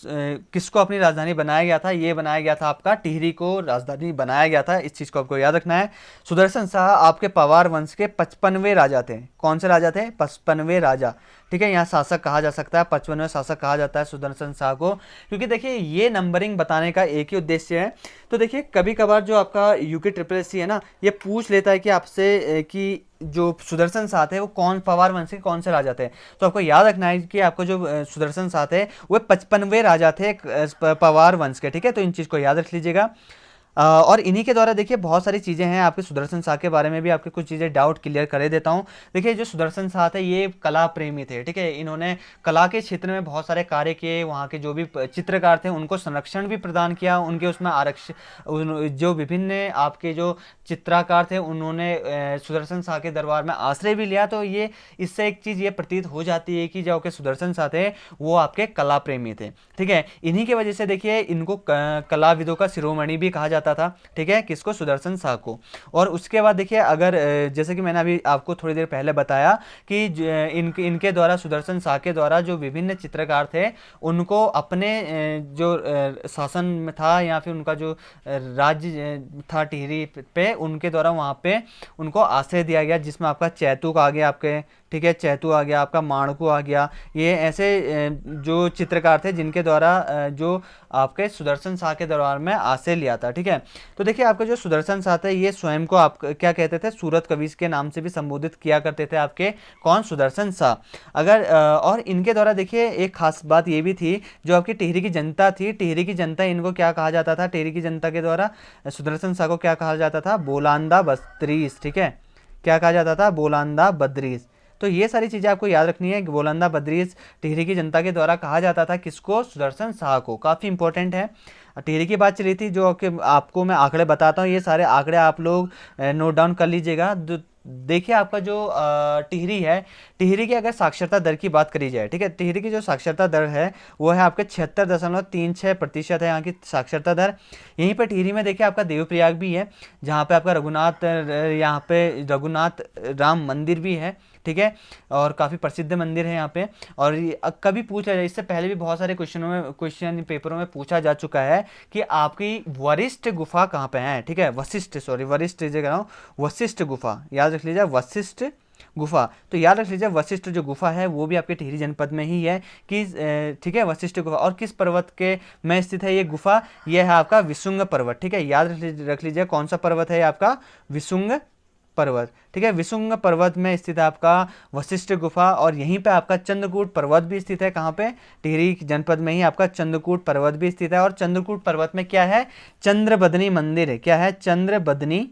किसको अपनी राजधानी बनाया गया था? ये बनाया गया था आपका टिहरी को राजधानी बनाया गया था। इस चीज़ को आपको याद रखना है। सुदर्शन शाह आपके पवार वंश के 55वें राजा थे। कौन से राजा थे? 55वें राजा। ठीक है, यहाँ शासक कहा जा सकता है, 55वें शासक कहा जाता है सुदर्शन शाह को, क्योंकि देखिए ये नंबरिंग बताने का एक ही उद्देश्य है। तो देखिए कभी कभार जो आपका यूके SSC है ना, ये पूछ लेता है कि आपसे कि जो सुदर्शन शाह थे वो कौन पवार वंश के कौन से राजा थे। तो आपको याद रखना है कि आपको जो सुदर्शन शाह थे वो 55वें राजा थे पवार वंश के। ठीक है, तो इन चीज़ को याद रख लीजिएगा। और इन्हीं के द्वारा देखिए बहुत सारी चीज़ें हैं आपके सुदर्शन शाह के बारे में भी, आपके कुछ चीज़ें डाउट क्लियर करे देता हूँ। देखिए जो सुदर्शन शाह थे ये कला प्रेमी थे। ठीक है, इन्होंने कला के क्षेत्र में बहुत सारे कार्य किए, वहाँ के जो भी चित्रकार थे उनको संरक्षण भी प्रदान किया, उनके उसमें आरक्षण, जो विभिन्न आपके जो चित्रकार थे उन्होंने सुदर्शन शाह के दरबार में आश्रय भी लिया। तो ये इससे एक चीज़ ये प्रतीत हो जाती है कि जो आपके सुदर्शन शाह थे वो आपके कला प्रेमी थे। ठीक है, इन्हीं की वजह से देखिए इनको कलाविदों का शिरोमणि भी कहा जाता जाता था, ठीक है, किसको, सुदर्शन शाह को। और उसके बाद देखिए अगर जैसे कि मैंने अभी आपको थोड़ी देर पहले बताया कि इनके द्वारा, सुदर्शन शाह के द्वारा जो विभिन्न चित्रकार थे उनको अपने जो शासन में था या फिर उनका जो राज्य था टिहरी पे, उनके द्वारा वहाँ पे उनको आश्रय दिया गया, जिसमें आपका चैतुक आ गया आपके, ठीक है, चैतु आ गया आपका, माणकू आ गया। ये ऐसे जो चित्रकार थे जिनके द्वारा जो आपके सुदर्शन शाह के दरबार में आश्रय लिया था, ठीक है। तो देखिए आपका जो सुदर्शन शाह थे ये स्वयं को आप क्या कहते थे, सूरत कवि के नाम से भी संबोधित किया करते थे आपके, कौन, सुदर्शन शाह। अगर और इनके द्वारा देखिए एक खास बात ये भी थी, जो आपकी टिहरी की जनता थी, टिहरी की जनता, इनको क्या कहा जाता था, टिहरी की जनता के द्वारा सुदर्शन शाह को क्या कहा जाता था, बोलांदा बद्रीस, ठीक है, क्या कहा जाता था, बोलांदा बद्रीस। तो ये सारी चीज़ें आपको याद रखनी है कि बोलंदा बद्रीस टिहरी की जनता के द्वारा कहा जाता था, किसको, सुदर्शन शाह को। काफ़ी इंपॉर्टेंट है। टिहरी की बात चली थी, जो कि आपको मैं आंकड़े बताता हूँ, ये सारे आंकड़े आप लोग नोट डाउन कर लीजिएगा। देखिए आपका जो टिहरी है, टिहरी की अगर साक्षरता दर की बात करी जाए, ठीक है, टिहरी की जो साक्षरता दर है वो है आपके 76.36% है यहाँ की साक्षरता दर। यहीं पर टिहरी में देखिए आपका देवप्रयाग भी है, जहाँ पे आपका यहाँ पे रघुनाथ राम मंदिर भी है, ठीक है, और काफ़ी प्रसिद्ध मंदिर है यहाँ पे। और कभी पूछा जाए, इससे पहले भी बहुत सारे क्वेश्चन पेपरों में पूछा जा चुका है कि आपकी वशिष्ठ गुफा कहाँ पे है, ठीक है, वशिष्ठ जगह हूँ, वशिष्ठ गुफा याद रख लीजिए, वशिष्ठ गुफा। तो याद रख लीजिए वशिष्ठ जो गुफा है वो भी आपके टिहरी जनपद में ही है, कि ठीक है, वशिष्ठ गुफा। और किस पर्वत के में स्थित है ये गुफा, ये है आपका विशुंग पर्वत, ठीक है, याद रख लीजिए कौन सा पर्वत है आपका, विशुंग पर्वत, ठीक है, विशुंग पर्वत में स्थित है आपका वशिष्ठ गुफा। और यहीं पे आपका चंद्रकूट पर्वत भी स्थित है, कहाँ पे, टिहरी जनपद में ही आपका चंद्रकूट पर्वत भी स्थित है। और चंद्रकूट पर्वत में क्या है, चंद्रबदनी मंदिर है, क्या है, चंद्रबदनी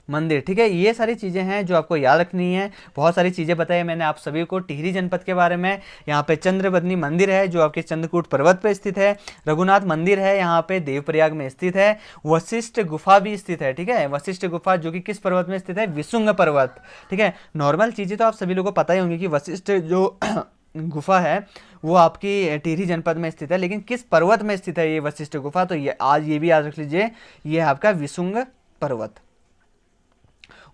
मंदिर, ठीक है। ये सारी चीज़ें हैं जो आपको याद रखनी है। बहुत सारी चीज़ें बताई मैंने आप सभी को टिहरी जनपद के बारे में। यहाँ पे चंद्रबदनी मंदिर है जो आपके चंद्रकूट पर्वत पे स्थित है, रघुनाथ मंदिर है यहाँ पे देवप्रयाग में स्थित है, वशिष्ठ गुफा भी स्थित है, ठीक है, वशिष्ठ गुफा जो कि किस पर्वत में स्थित है, विशुंग पर्वत, ठीक है। नॉर्मल चीज़ें तो आप सभी लोगों को पता ही होंगी कि वशिष्ठ जो गुफा है वो आपकी टिहरी जनपद में स्थित है, लेकिन किस पर्वत में स्थित है ये वशिष्ठ गुफा, तो ये आज ये भी याद रख लीजिए, ये है आपका विशुंग पर्वत।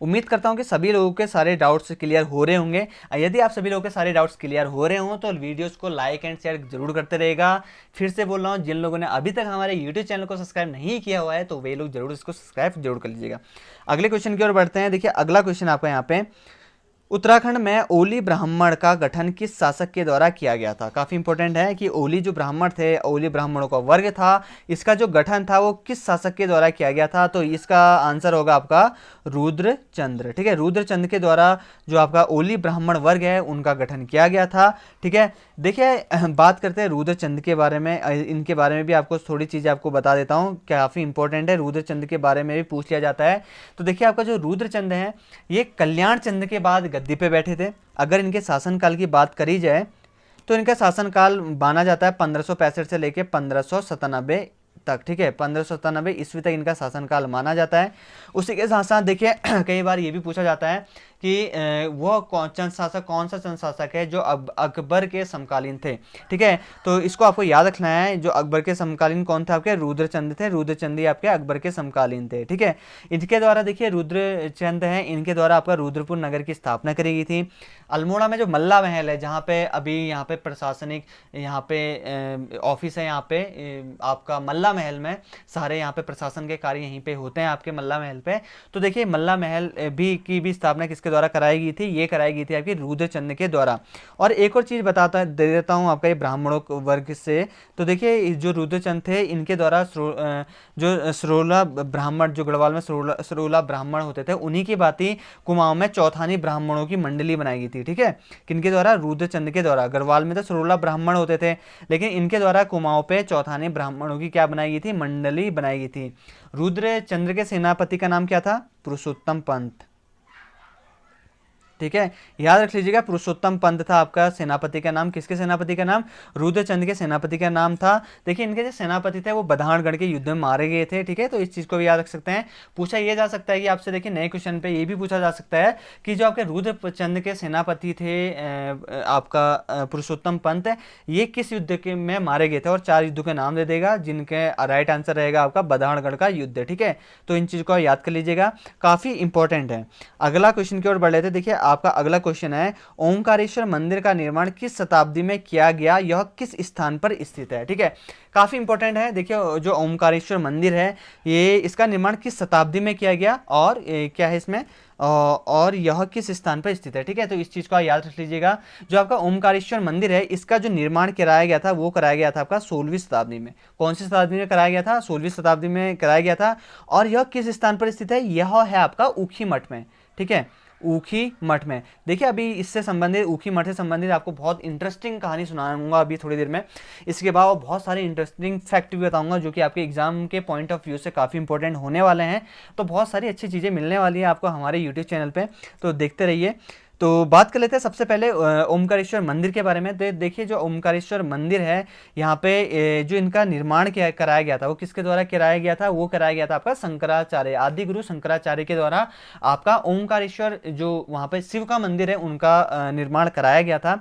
उम्मीद करता हूं कि सभी लोगों के सारे डाउट्स क्लियर हो रहे होंगे। यदि आप सभी लोगों के सारे डाउट्स क्लियर हो रहे हों तो वीडियोस को लाइक एंड शेयर जरूर करते रहेगा। फिर से बोल रहा हूं, जिन लोगों ने अभी तक हमारे यूट्यूब चैनल को सब्सक्राइब नहीं किया हुआ है तो वे लोग जरूर इसको सब्सक्राइब जरूर कर लीजिएगा। अगले क्वेश्चन की ओर बढ़ते हैं। देखिए अगला क्वेश्चन आपका यहाँ पे, उत्तराखंड में ओली ब्राह्मण का गठन किस शासक के द्वारा किया गया था। काफ़ी इंपॉर्टेंट है कि ओली जो ब्राह्मण थे, ओली ब्राह्मणों का वर्ग था, इसका जो गठन था वो किस शासक के द्वारा किया गया था, तो इसका आंसर होगा आपका रुद्रचंद्र, ठीक है, रुद्रचंद्र के द्वारा जो आपका ओली ब्राह्मण वर्ग है उनका गठन किया गया था, ठीक है। देखिए बात करते हैं रुद्रचंद्र के बारे में, इनके बारे में भी आपको थोड़ी चीज़ें आपको बता देता हूँ, काफ़ी इंपॉर्टेंट है, रुद्रचंद्र के बारे में भी पूछ लिया जाता है। तो देखिए आपका जो रुद्रचंद्र है ये कल्याण चंद्र के बाद गद्दी पे बैठे थे। अगर इनके शासनकाल की बात करी जाए तो इनका शासनकाल माना जाता है 1565 से लेकर 1597 तक, ठीक है, 1597 ईस्वी तक इनका शासनकाल माना जाता है। उसी के साथ साथ देखिए कई बार ये भी पूछा जाता है कि वो कौन सा चंद शासक है जो अकबर के समकालीन थे, ठीक है। तो इसको आपको याद रखना है, जो अकबर के समकालीन कौन थे आपके, रुद्रचंद्र थे, रुद्रचंद्र ही आपके अकबर के समकालीन थे, ठीक है। इनके द्वारा देखिए रुद्रचंद्र हैं, इनके द्वारा आपका रुद्रपुर नगर की स्थापना करी गई थी। अल्मोड़ा में जो मल्ला महल है, जहाँ पे अभी यहाँ पे प्रशासनिक यहाँ पे ऑफिस है, यहाँ पे आपका मल्ला महल में सारे यहाँ पे प्रशासन के कार्य यहीं पे होते हैं आपके मल्ला महल पे। तो देखिए मल्ला महल की भी स्थापना किसके द्वारा कराई गई थी, ये कराई गई थी आपकी रुद्रचंद्र के द्वारा। और एक और चीज़ दे देता हूँ आपका ये ब्राह्मणों वर्ग से। तो देखिए जो रुद्रचंद्र थे इनके द्वारा जो सरोला ब्राह्मण, जो गढ़वाल में सरोला ब्राह्मण होते थे, उन्हीं की बात ही कुमाऊं में चौथानी ब्राह्मणों की मंडली बनाई गई थी, ठीक है। किनके द्वारा, रुद्रचंद्र के द्वारा। गढ़वाल में तो सरोला ब्राह्मण होते थे, लेकिन इनके द्वारा कुमाऊं पे चौथानी ब्राह्मणों की क्या बनाई गई थी, मंडली बनाई गई थी। रुद्रचंद्र के सेनापति का नाम क्या था, पुरुषोत्तम पंत। ठीक है, याद रख लीजिएगा पुरुषोत्तम पंत था आपका सेनापति का नाम। किसके सेनापति का नाम? रुद्रचंद के सेनापति का नाम था। देखिए इनके जो सेनापति थे वो बधानगढ़ के युद्ध में मारे गए थे। ठीक है, तो इस चीज को भी याद रख सकते हैं। पूछा ये जा सकता है कि आपसे, देखिए नए क्वेश्चन पे ये भी पूछा जा सकता है कि जो आपके रुद्रचंद के सेनापति थे आपका पुरुषोत्तम पंत, ये किस युद्ध के में मारे गए थे, और 4 युद्धों के नाम दे देगा, जिनके राइट आंसर रहेगा आपका बधानगढ़ का युद्ध। ठीक है, तो इन चीज को याद कर लीजिएगा, काफी इंपॉर्टेंट है। अगला क्वेश्चन की ओर बढ़ लेते। देखिए आपका अगला क्वेश्चन है, ओमकारेश्वर मंदिर का निर्माण किस शताब्दी में किया गया, यह किस स्थान पर स्थित है? ठीक है, काफी इंपॉर्टेंट है। देखिए जो ओमकारेश्वर मंदिर है, ये इसका निर्माण किस शताब्दी में किया गया, और क्या है इसमें, और यह किस स्थान पर स्थित है? ठीक है, तो इस चीज को याद रख लीजिएगा। जो आपका ओमकारेश्वर मंदिर है, इसका जो निर्माण कराया गया था वो कराया गया था आपका 16वीं शताब्दी में। कौन सी शताब्दी में कराया गया था? 16वीं शताब्दी में कराया गया था। और यह किस स्थान पर स्थित है? यह है आपका ऊखी मठ में। ठीक है, ऊखी मठ में। देखिए अभी इससे संबंधित, ऊखी मठ से संबंधित आपको बहुत इंटरेस्टिंग कहानी सुनाऊंगा अभी थोड़ी देर में। इसके बाद बहुत सारे इंटरेस्टिंग फैक्ट भी बताऊंगा जो कि आपके एग्जाम के पॉइंट ऑफ व्यू से काफ़ी इंपॉर्टेंट होने वाले हैं। तो बहुत सारी अच्छी चीज़ें मिलने वाली है आपको हमारे यूट्यूब चैनल पे, तो देखते रहिए। तो बात कर लेते हैं सबसे पहले ओमकारेश्वर मंदिर के बारे में। देखिए जो ओमकारेश्वर मंदिर है, यहाँ पे जो इनका निर्माण कराया गया था वो किसके द्वारा कराया गया था? वो कराया गया था आपका शंकराचार्य, आदि गुरु शंकराचार्य के द्वारा आपका ओमकारेश्वर, जो वहाँ पे शिव का मंदिर है, उनका निर्माण कराया गया था।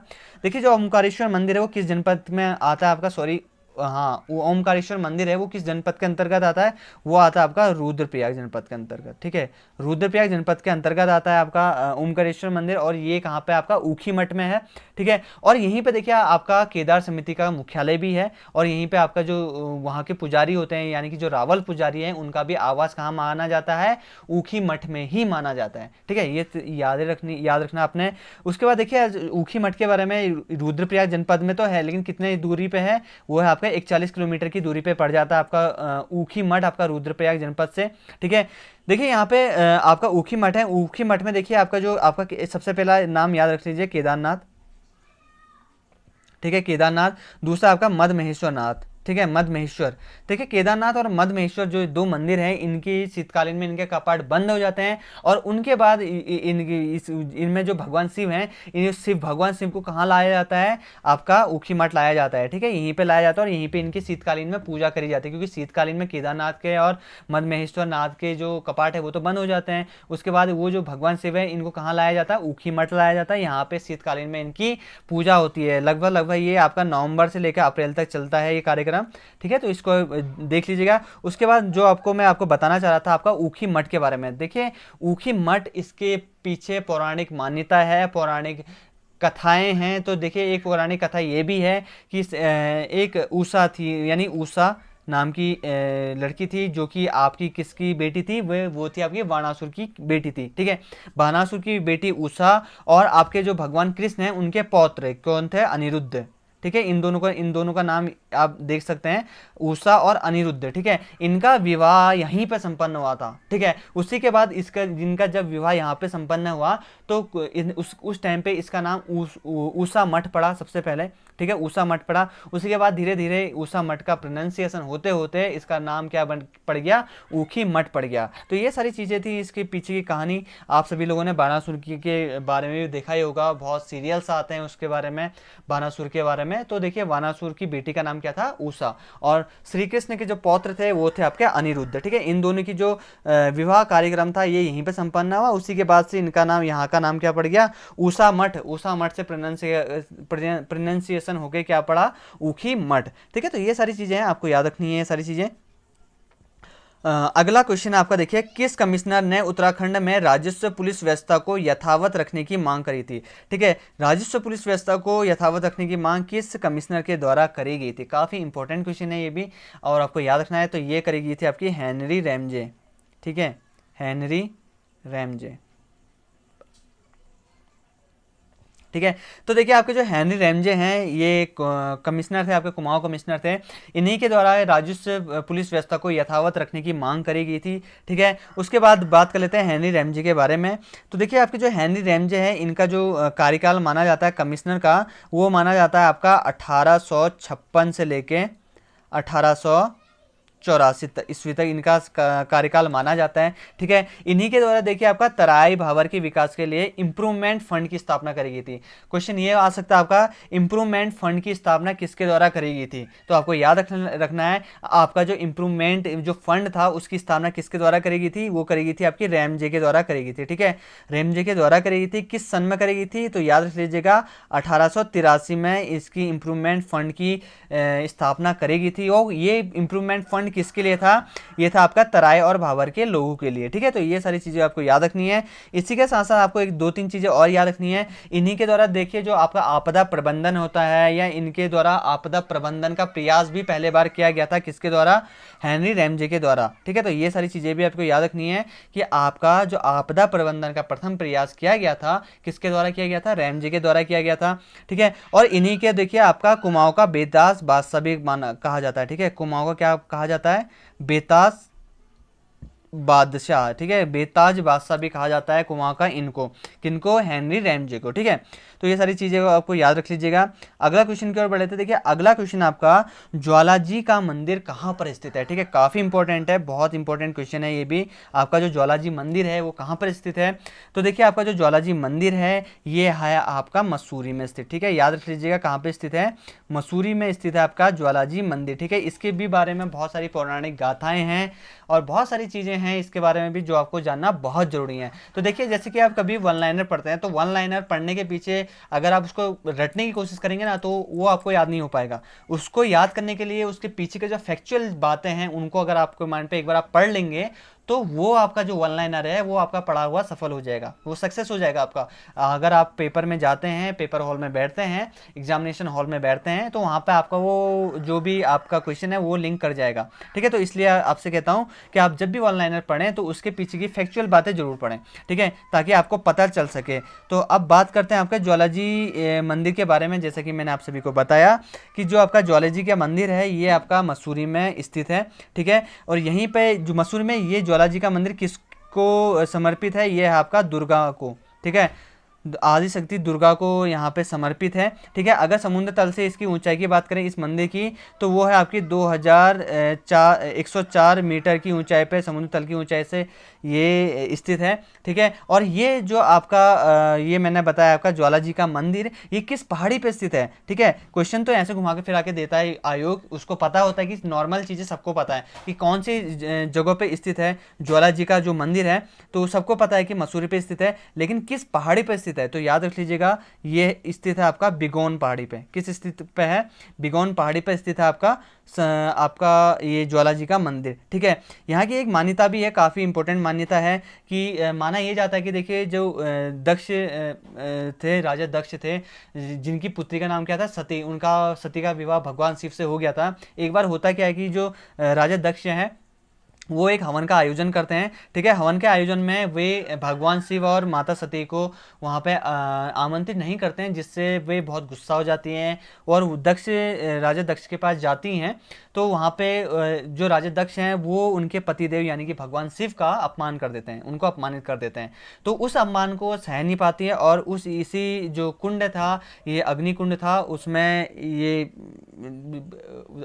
देखिए जो ओमकारेश्वर मंदिर है वो किस जनपद में आता है आपका, सॉरी हाँ, वो ओमकारेश्वर मंदिर है वो किस जनपद के अंतर्गत आता है? वो आता है आपका रुद्रप्रयाग जनपद के अंतर्गत। ठीक है, रुद्रप्रयाग जनपद के अंतर्गत आता है आपका ओमकारेश्वर मंदिर, और ये कहाँ पे आपका ऊखी मठ में है। ठीक है, और यहीं पे देखिए आपका केदार समिति का मुख्यालय भी है, और यहीं पे आपका जो वहाँ के पुजारी होते हैं, यानी कि जो रावल पुजारी हैं, उनका भी आवास कहाँ माना जाता है? ऊखी मठ में ही माना जाता है। ठीक है, ये याद रखना आपने। उसके बाद देखिए ऊखी मठ के बारे में, रुद्रप्रयाग जनपद में तो है, लेकिन कितने दूरी पे है? वो है 41 किलोमीटर की दूरी पे पड़ जाता है आपका ऊखी मठ, आपका रुद्रप्रयाग जनपद से। ठीक है, देखिए यहाँ पे आपका ऊखी मठ है। ऊखी मठ में देखिए आपका जो आपका सबसे पहला नाम याद रख लीजिए, केदारनाथ। ठीक है, केदारनाथ। दूसरा आपका मद महेश्वर नाथ। ठीक है, मद महेश्वर। देखिए केदारनाथ और मद महेश्वर जो 2 मंदिर हैं, इनकी शीतकालीन में इनके कपाट बंद हो जाते हैं, और उनके बाद इनमें जो भगवान शिव हैं, इन भगवान शिव को कहाँ लाया जाता है? आपका ऊखी मठ लाया जाता है। ठीक है, यहीं पे लाया जाता है, और यहीं पे इनकी शीतकालीन में पूजा करी जाती है, क्योंकि शीतकालीन में केदारनाथ के और मद महेश्वर नाथ के जो कपाट है वो तो बंद हो जाते हैं। उसके बाद वो जो भगवान शिव है, इनको कहाँ लाया जाता है? ऊखी मठ लाया जाता है। यहाँ पे शीतकालीन में इनकी पूजा होती है। लगभग ये आपका नवंबर से लेकर अप्रैल तक चलता है ये कार्यक्रम। ठीक है, तो इसको देख लीजिएगा। उसके बाद जो मैं आपको बताना चाह रहा था आपका ऊखी मठ के बारे में। देखिए ऊखी मठ, इसके पीछे पौराणिक मान्यता है, पौराणिक कथाएं हैं। तो देखिए एक पौराणिक कथा ये भी है कि एक उषा थी, यानी उषा नाम की लड़की थी, जो कि आपकी किसकी बेटी थी? वो थी आपकी बाणासुर की बेटी थी। ठीक है, बाणासुर की बेटी उषा, और आपके जो भगवान कृष्ण हैं उनके पौत्र कौन थे? अनिरुद्ध। ठीक है, इन दोनों का नाम आप देख सकते हैं, उषा और अनिरुद्ध। ठीक है, इनका विवाह यहीं पे संपन्न हुआ था। ठीक है, उसी के बाद जिनका जब विवाह यहाँ पे संपन्न हुआ, तो उस टाइम पे इसका नाम उषा मठ पड़ा सबसे पहले। ठीक है, उषा मठ पड़ा। उसी के बाद धीरे धीरे उषा मठ का प्रोनाउंसिएशन होते होते इसका नाम क्या पड़ गया? ऊखी मठ पड़ गया। तो ये सारी चीज़ें थी इसके पीछे की कहानी। आप सभी लोगों ने बाणासुर के बारे में भी देखा ही होगा, बहुत सीरियल्स आते हैं उसके बारे में, बाणासुर के बारे में। तो देखिए बाणासुर की बेटी का नाम क्या था? उषा, और श्री कृष्ण के जो पौत्र थे वो थे आपके अनिरुद्ध। ठीक है, इन दोनों की जो विवाह कार्यक्रम था ये यहीं पे संपन्न हुआ। उसी के बाद से इनका नाम, यहाँ का नाम क्या पड़ गया? उषा मठ। उषा मठ से प्रोनाउंसिएशन होके क्या पड़ा? ऊखी मठ। ठीक है, तो ये सारी चीजें हैं, आपको याद रखनी है ये सारी चीजें। अगला क्वेश्चन आपका देखिए, किस कमिश्नर ने उत्तराखंड में राजस्व पुलिस व्यवस्था को यथावत रखने की मांग करी थी? ठीक है, राजस्व पुलिस व्यवस्था को यथावत रखने की मांग किस कमिश्नर के द्वारा करी गई थी? काफ़ी इंपॉर्टेंट क्वेश्चन है ये भी, और आपको याद रखना है। तो ये करी गई थी आपकी हेनरी रैमजे। ठीक है, हेनरी रैमजे। ठीक है, तो देखिए आपके जो हेनरी रैमजे हैं, ये कमिश्नर थे, आपके कुमाऊं कमिश्नर थे। इन्हीं के द्वारा राजस्व पुलिस व्यवस्था को यथावत रखने की मांग करी गई थी। ठीक है, उसके बाद बात कर लेते हैं हेनरी रैमजे के बारे में। तो देखिए आपके जो हेनरी रैमजे हैं, इनका जो कार्यकाल माना जाता है कमिश्नर का, वो माना जाता है आपका 1856 से लेके 1800 1884 ईस्वी तक इनका कार्यकाल माना जाता है। ठीक है, इन्हीं के द्वारा देखिए आपका तराई भाबर के विकास के लिए इंप्रूवमेंट फंड की स्थापना करी गई थी। क्वेश्चन ये आ सकता है आपका, इंप्रूवमेंट फंड की स्थापना किसके द्वारा करी गई थी? तो आपको याद रखना है आपका जो इंप्रूवमेंट जो फंड था उसकी स्थापना किसके द्वारा करी गई थी? वो करी गई थी आपकी रैमजे के द्वारा करी गई थी। ठीक है, रैमजे के द्वारा करी गई थी। किस सन में करी गई थी? तो याद रख लीजिएगा 1883 में इसकी इंप्रूवमेंट फंड की स्थापना करी गई थी। और ये इंप्रूवमेंट फंड किसके लिए था? ये था आपका तराई और भाबर के लोगों के लिए। ठीक है, तो ये सारी चीजें आपको याद रखनी है। इसी के साथ साथ आपको एक दो तीन चीजें और याद रखनी है। इन्हीं के द्वारा देखिए जो आपका आपदा प्रबंधन होता है, या इनके द्वारा आपदा प्रबंधन का प्रयास भी पहले बार किया गया था। किसके द्वारा? हेनरी रैमजे के द्वारा। ठीक है, तो ये सारी चीजें भी आपको याद रखनी है कि आपका जो आपदा प्रबंधन का प्रथम प्रयास किया गया था किसके द्वारा किया गया था? रैमजे के द्वारा किया गया था। ठीक है, और इन्हीं के देखिए आपका कुमाऊं का बेताज बादशाह भी माना कहा जाता है। ठीक है, कुमाऊं का क्या कहा जाता है? बेताज बादशाह। ठीक है, बेताज बादशाह भी कहा जाता है कुमाऊं का इनको, किनको? हेनरी रैमजे को। ठीक है, तो ये सारी चीजें आपको याद रख लीजिएगा। अगला क्वेश्चन की ओर बढ़े थे। देखिए अगला क्वेश्चन आपका, ज्वालाजी का मंदिर कहाँ पर स्थित है? ठीक है, काफी इंपॉर्टेंट है, बहुत इंपॉर्टेंट क्वेश्चन है ये भी। आपका जो ज्वालाजी मंदिर है वो कहाँ पर स्थित है? तो देखिए आपका जो ज्वालाजी मंदिर है ये है आपका मसूरी में स्थित। ठीक है, याद रख लीजिएगा कहाँ पे स्थित है? मसूरी में स्थित है आपका ज्वालाजी मंदिर। ठीक है, इसके भी बारे में बहुत सारी पौराणिक गाथाएं हैं और बहुत सारी चीजें हैं इसके बारे में भी जो आपको जानना बहुत जरूरी है। तो देखिए जैसे कि आप कभी वन लाइनर पढ़ते हैं तो वन लाइनर पढ़ने के पीछे अगर आप उसको रटने की कोशिश करेंगे ना तो वो आपको याद नहीं हो पाएगा। उसको याद करने के लिए उसके पीछे के जो फैक्चुअल बातें हैं उनको अगर आपको माइंड पे एक बार आप पढ़ लेंगे तो वो आपका जो वन लाइनर है वो आपका पढ़ा हुआ सफल हो जाएगा, वो सक्सेस हो जाएगा आपका। अगर आप पेपर में जाते हैं, पेपर हॉल में बैठते हैं, एग्जामिनेशन हॉल में बैठते हैं तो वहाँ पे आपका वो जो भी आपका क्वेश्चन है वो लिंक कर जाएगा। ठीक है, तो इसलिए आपसे कहता हूँ कि आप जब भी वन लाइनर पढ़ें तो उसके पीछे की फैक्चुअल बातें जरूर पढ़ें। ठीक है, ताकि आपको पता चल सके। तो अब बात करते हैं आपके ज्वालाजी मंदिर के बारे में। जैसा कि मैंने आप सभी को बताया कि जो आपका ज्वालाजी का मंदिर है ये आपका मसूरी में स्थित है। ठीक है, और यहीं पे जो मसूरी में ये ज्वालाजी का मंदिर किसको समर्पित है? ये है आपका दुर्गा को। ठीक है, आदि शक्ति दुर्गा को यहाँ पे समर्पित है। ठीक है, अगर समुद्र तल से इसकी ऊंचाई की बात करें इस मंदिर की तो वो है आपकी 2104 मीटर की ऊंचाई पे, समुद्र तल की ऊंचाई से ये स्थित है। ठीक है, और ये जो आपका ये मैंने बताया आपका ज्वालाजी का मंदिर ये किस पहाड़ी पे स्थित है? ठीक है, क्वेश्चन तो ऐसे घुमा के फिरा के देता है आयोग, उसको पता होता है कि नॉर्मल चीज़ें सबको पता है कि कौन सी जगह पे स्थित है ज्वालाजी का जो मंदिर है, तो सबको पता है कि मसूरी पे स्थित है, लेकिन किस पहाड़ी पे स्थित है? तो याद रख लीजिएगा ये स्थित है आपका बिगोन पहाड़ी पे। किस स्थित पे है? बिगोन पहाड़ी पे स्थित है आपका ये ज्वालाजी का मंदिर। ठीक है, यहाँ की एक मान्यता भी है, काफ़ी इंपॉर्टेंट मान्यता है कि माना ये जाता है कि देखिए जो दक्ष थे, राजा दक्ष थे, जिनकी पुत्री का नाम क्या था? सती। उनका सती का विवाह भगवान शिव से हो गया था। एक बार होता क्या है कि जो राजा दक्ष हैं वो एक हवन का आयोजन करते हैं। ठीक है, हवन के आयोजन में वे भगवान शिव और माता सती को वहाँ पे आमंत्रित नहीं करते हैं, जिससे वे बहुत गुस्सा हो जाती हैं और राजा दक्ष के पास जाती हैं। तो वहाँ पे जो राजा दक्ष हैं वो उनके पतिदेव यानी कि भगवान शिव का अपमान कर देते हैं, उनको अपमानित कर देते हैं। तो उस अपमान को सह नहीं पाती है और इसी जो कुंड था, ये अग्नि कुंड था, उसमें ये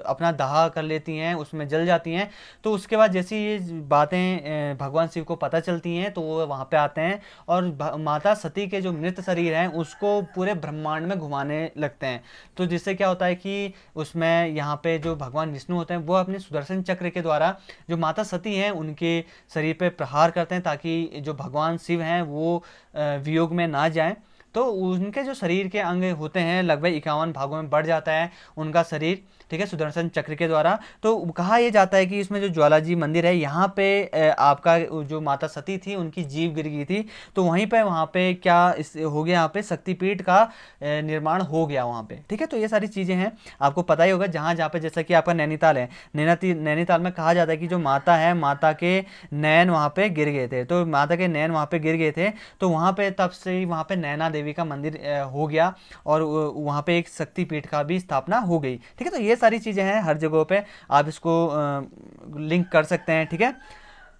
अपना दाह कर लेती हैं, उसमें जल जाती हैं। तो उसके बाद जैसे ये बातें भगवान शिव को पता चलती हैं तो वो वहाँ पे आते हैं और माता सती के जो मृत शरीर हैं उसको पूरे ब्रह्मांड में घुमाने लगते हैं। तो जिससे क्या होता है कि उसमें यहाँ पे जो भगवान विष्णु होते हैं वो अपने सुदर्शन चक्र के द्वारा जो माता सती हैं उनके शरीर पे प्रहार करते हैं ताकि जो भगवान शिव हैं वो वियोग में ना जाएं। तो उनके जो शरीर के अंग होते हैं लगभग 51 भागों में बढ़ जाता है उनका शरीर। ठीक है, सुदर्शन चक्र के द्वारा। तो कहा यह जाता है कि इसमें जो ज्वालाजी मंदिर है यहाँ पे आपका जो माता सती थी उनकी जीव गिर गई थी, तो वहीं पे वहाँ पे क्या हो गया, यहाँ पे शक्तिपीठ का निर्माण हो गया वहाँ पे। ठीक है, तो ये सारी चीज़ें हैं, आपको पता ही होगा। जहाँ पे जैसा कि आपका नैनीताल है, नैनीताल में कहा जाता है कि जो माता है, माता के नैन वहाँ पे गिर गए थे, तो माता के नैन वहाँ पे गिर गए थे, तो वहाँ पे तब से ही वहाँ पे नैना देवी का मंदिर हो गया और वहाँ पे एक शक्तिपीठ का भी स्थापना हो गई। ठीक है, तो ये सारी चीज़ें हैं, हर जगह पे आप इसको लिंक कर सकते हैं। ठीक है,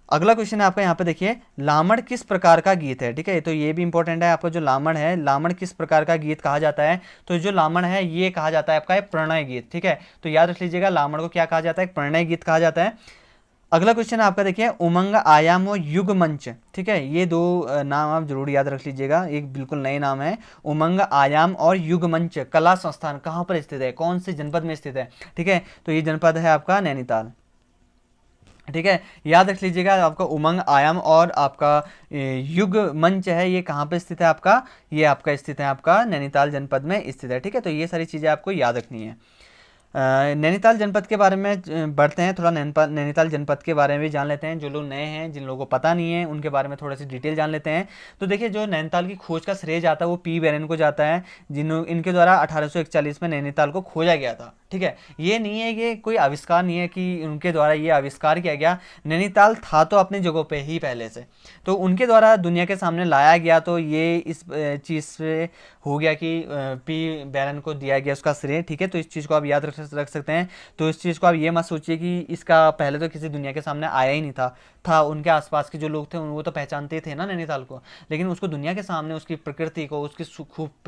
अगला क्वेश्चन है आपका यहाँ पे देखिए, लामड़ किस प्रकार का गीत है। ठीक है, तो ये भी इंपॉर्टेंट है आपका, जो लामड़ है, लामड़ किस प्रकार का गीत कहा जाता है। तो जो लामड़ है ये कहा जाता है आपका एक प्रणय गीत। ठीक है, तो याद रख लीजिएगा लामड़ को क्या कहा जाता है, एक प्रणय गीत कहा जाता है। अगला क्वेश्चन आपका देखिए, उमंग, आयाम और युग मंच। ठीक है, ये दो नाम आप जरूर याद रख लीजिएगा, एक बिल्कुल नए नाम है। उमंग, आयाम और युग मंच कला संस्थान कहाँ पर स्थित है, कौन से जनपद में स्थित है। ठीक है, तो ये जनपद है आपका नैनीताल। ठीक है, याद रख लीजिएगा आपका उमंग, आयाम और आपका युग मंच है, ये कहाँ पे स्थित है आपका, ये आपका स्थित है आपका नैनीताल जनपद में स्थित है। ठीक है, तो ये सारी चीज़ें आपको याद रखनी है। नैनीताल जनपद के बारे में बढ़ते हैं, थोड़ा नैनीताल जनपद के बारे में भी जान लेते हैं। जो लोग नए हैं, जिन लोगों को पता नहीं है, उनके बारे में थोड़ा सी डिटेल जान लेते हैं। तो देखिए, जो नैनीताल की खोज का श्रेय जाता है वो पी बेरेन को जाता है, इनके द्वारा 1841 में नैनीताल को खोजा गया था। ठीक है, ये नहीं है कि कोई आविष्कार नहीं है कि उनके द्वारा ये आविष्कार किया गया, नैनीताल था तो अपनी जगह पे ही पहले से, तो उनके द्वारा दुनिया के सामने लाया गया। तो ये इस चीज़ से हो गया कि पी बैरन को दिया गया उसका श्रेय। ठीक है, तो इस चीज़ को आप याद रख सकते हैं। तो इस चीज़ को आप ये मत सोचिए कि इसका पहले तो किसी दुनिया के सामने आया ही नहीं था उनके आसपास के जो लोग थे वो तो पहचानते थे ना नैनीताल को, लेकिन उसको दुनिया के सामने उसकी प्रकृति को, उसकी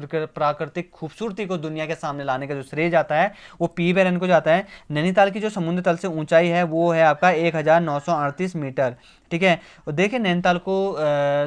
प्राकृतिक खूबसूरती को दुनिया के सामने लाने का जो श्रेय जाता है वो पी बेरन को जाता है। नैनीताल की जो समुद्र तल से ऊंचाई है वो है आपका 1938 मीटर। ठीक है, और देखिए नैनीताल को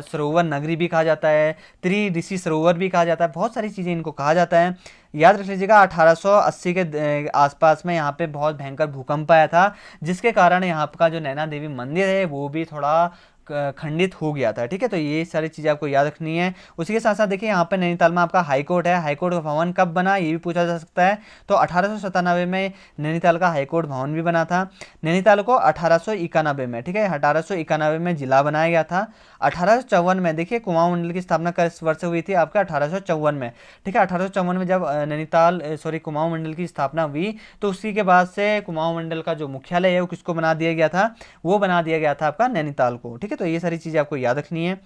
सरोवर नगरी भी कहा जाता है, त्रिऋषि सरोवर भी कहा जाता है, बहुत सारी चीज़ें इनको कहा जाता है। याद रख लीजिएगा 1880 के आसपास में यहाँ पे बहुत भयंकर भूकंप आया था, जिसके कारण यहाँ का जो नैना देवी मंदिर है वो भी थोड़ा खंडित हो गया था। ठीक है, तो ये सारी चीज़ें आपको याद रखनी है। उसी के साथ साथ देखिए यहाँ पे नैनीताल में आपका हाईकोर्ट है, हाईकोर्ट भवन कब बना ये भी पूछा जा सकता है। तो 1897 में नैनीताल का हाईकोर्ट भवन भी बना था। नैनीताल को 1891 में, ठीक है, 1891 में जिला बनाया गया था। 1854 में देखिए कुमाऊं मंडल की स्थापना किस वर्ष हुई थी आपका, 1854 में। ठीक है, 1854 में जब कुमाऊं मंडल की स्थापना हुई तो उसी के बाद से कुमाऊं मंडल का जो मुख्यालय है वो किसको बना दिया गया था, वो बना दिया गया था आपका नैनीताल को। ठीक है, तो ये सारी चीज़ें आपको याद रखनी है।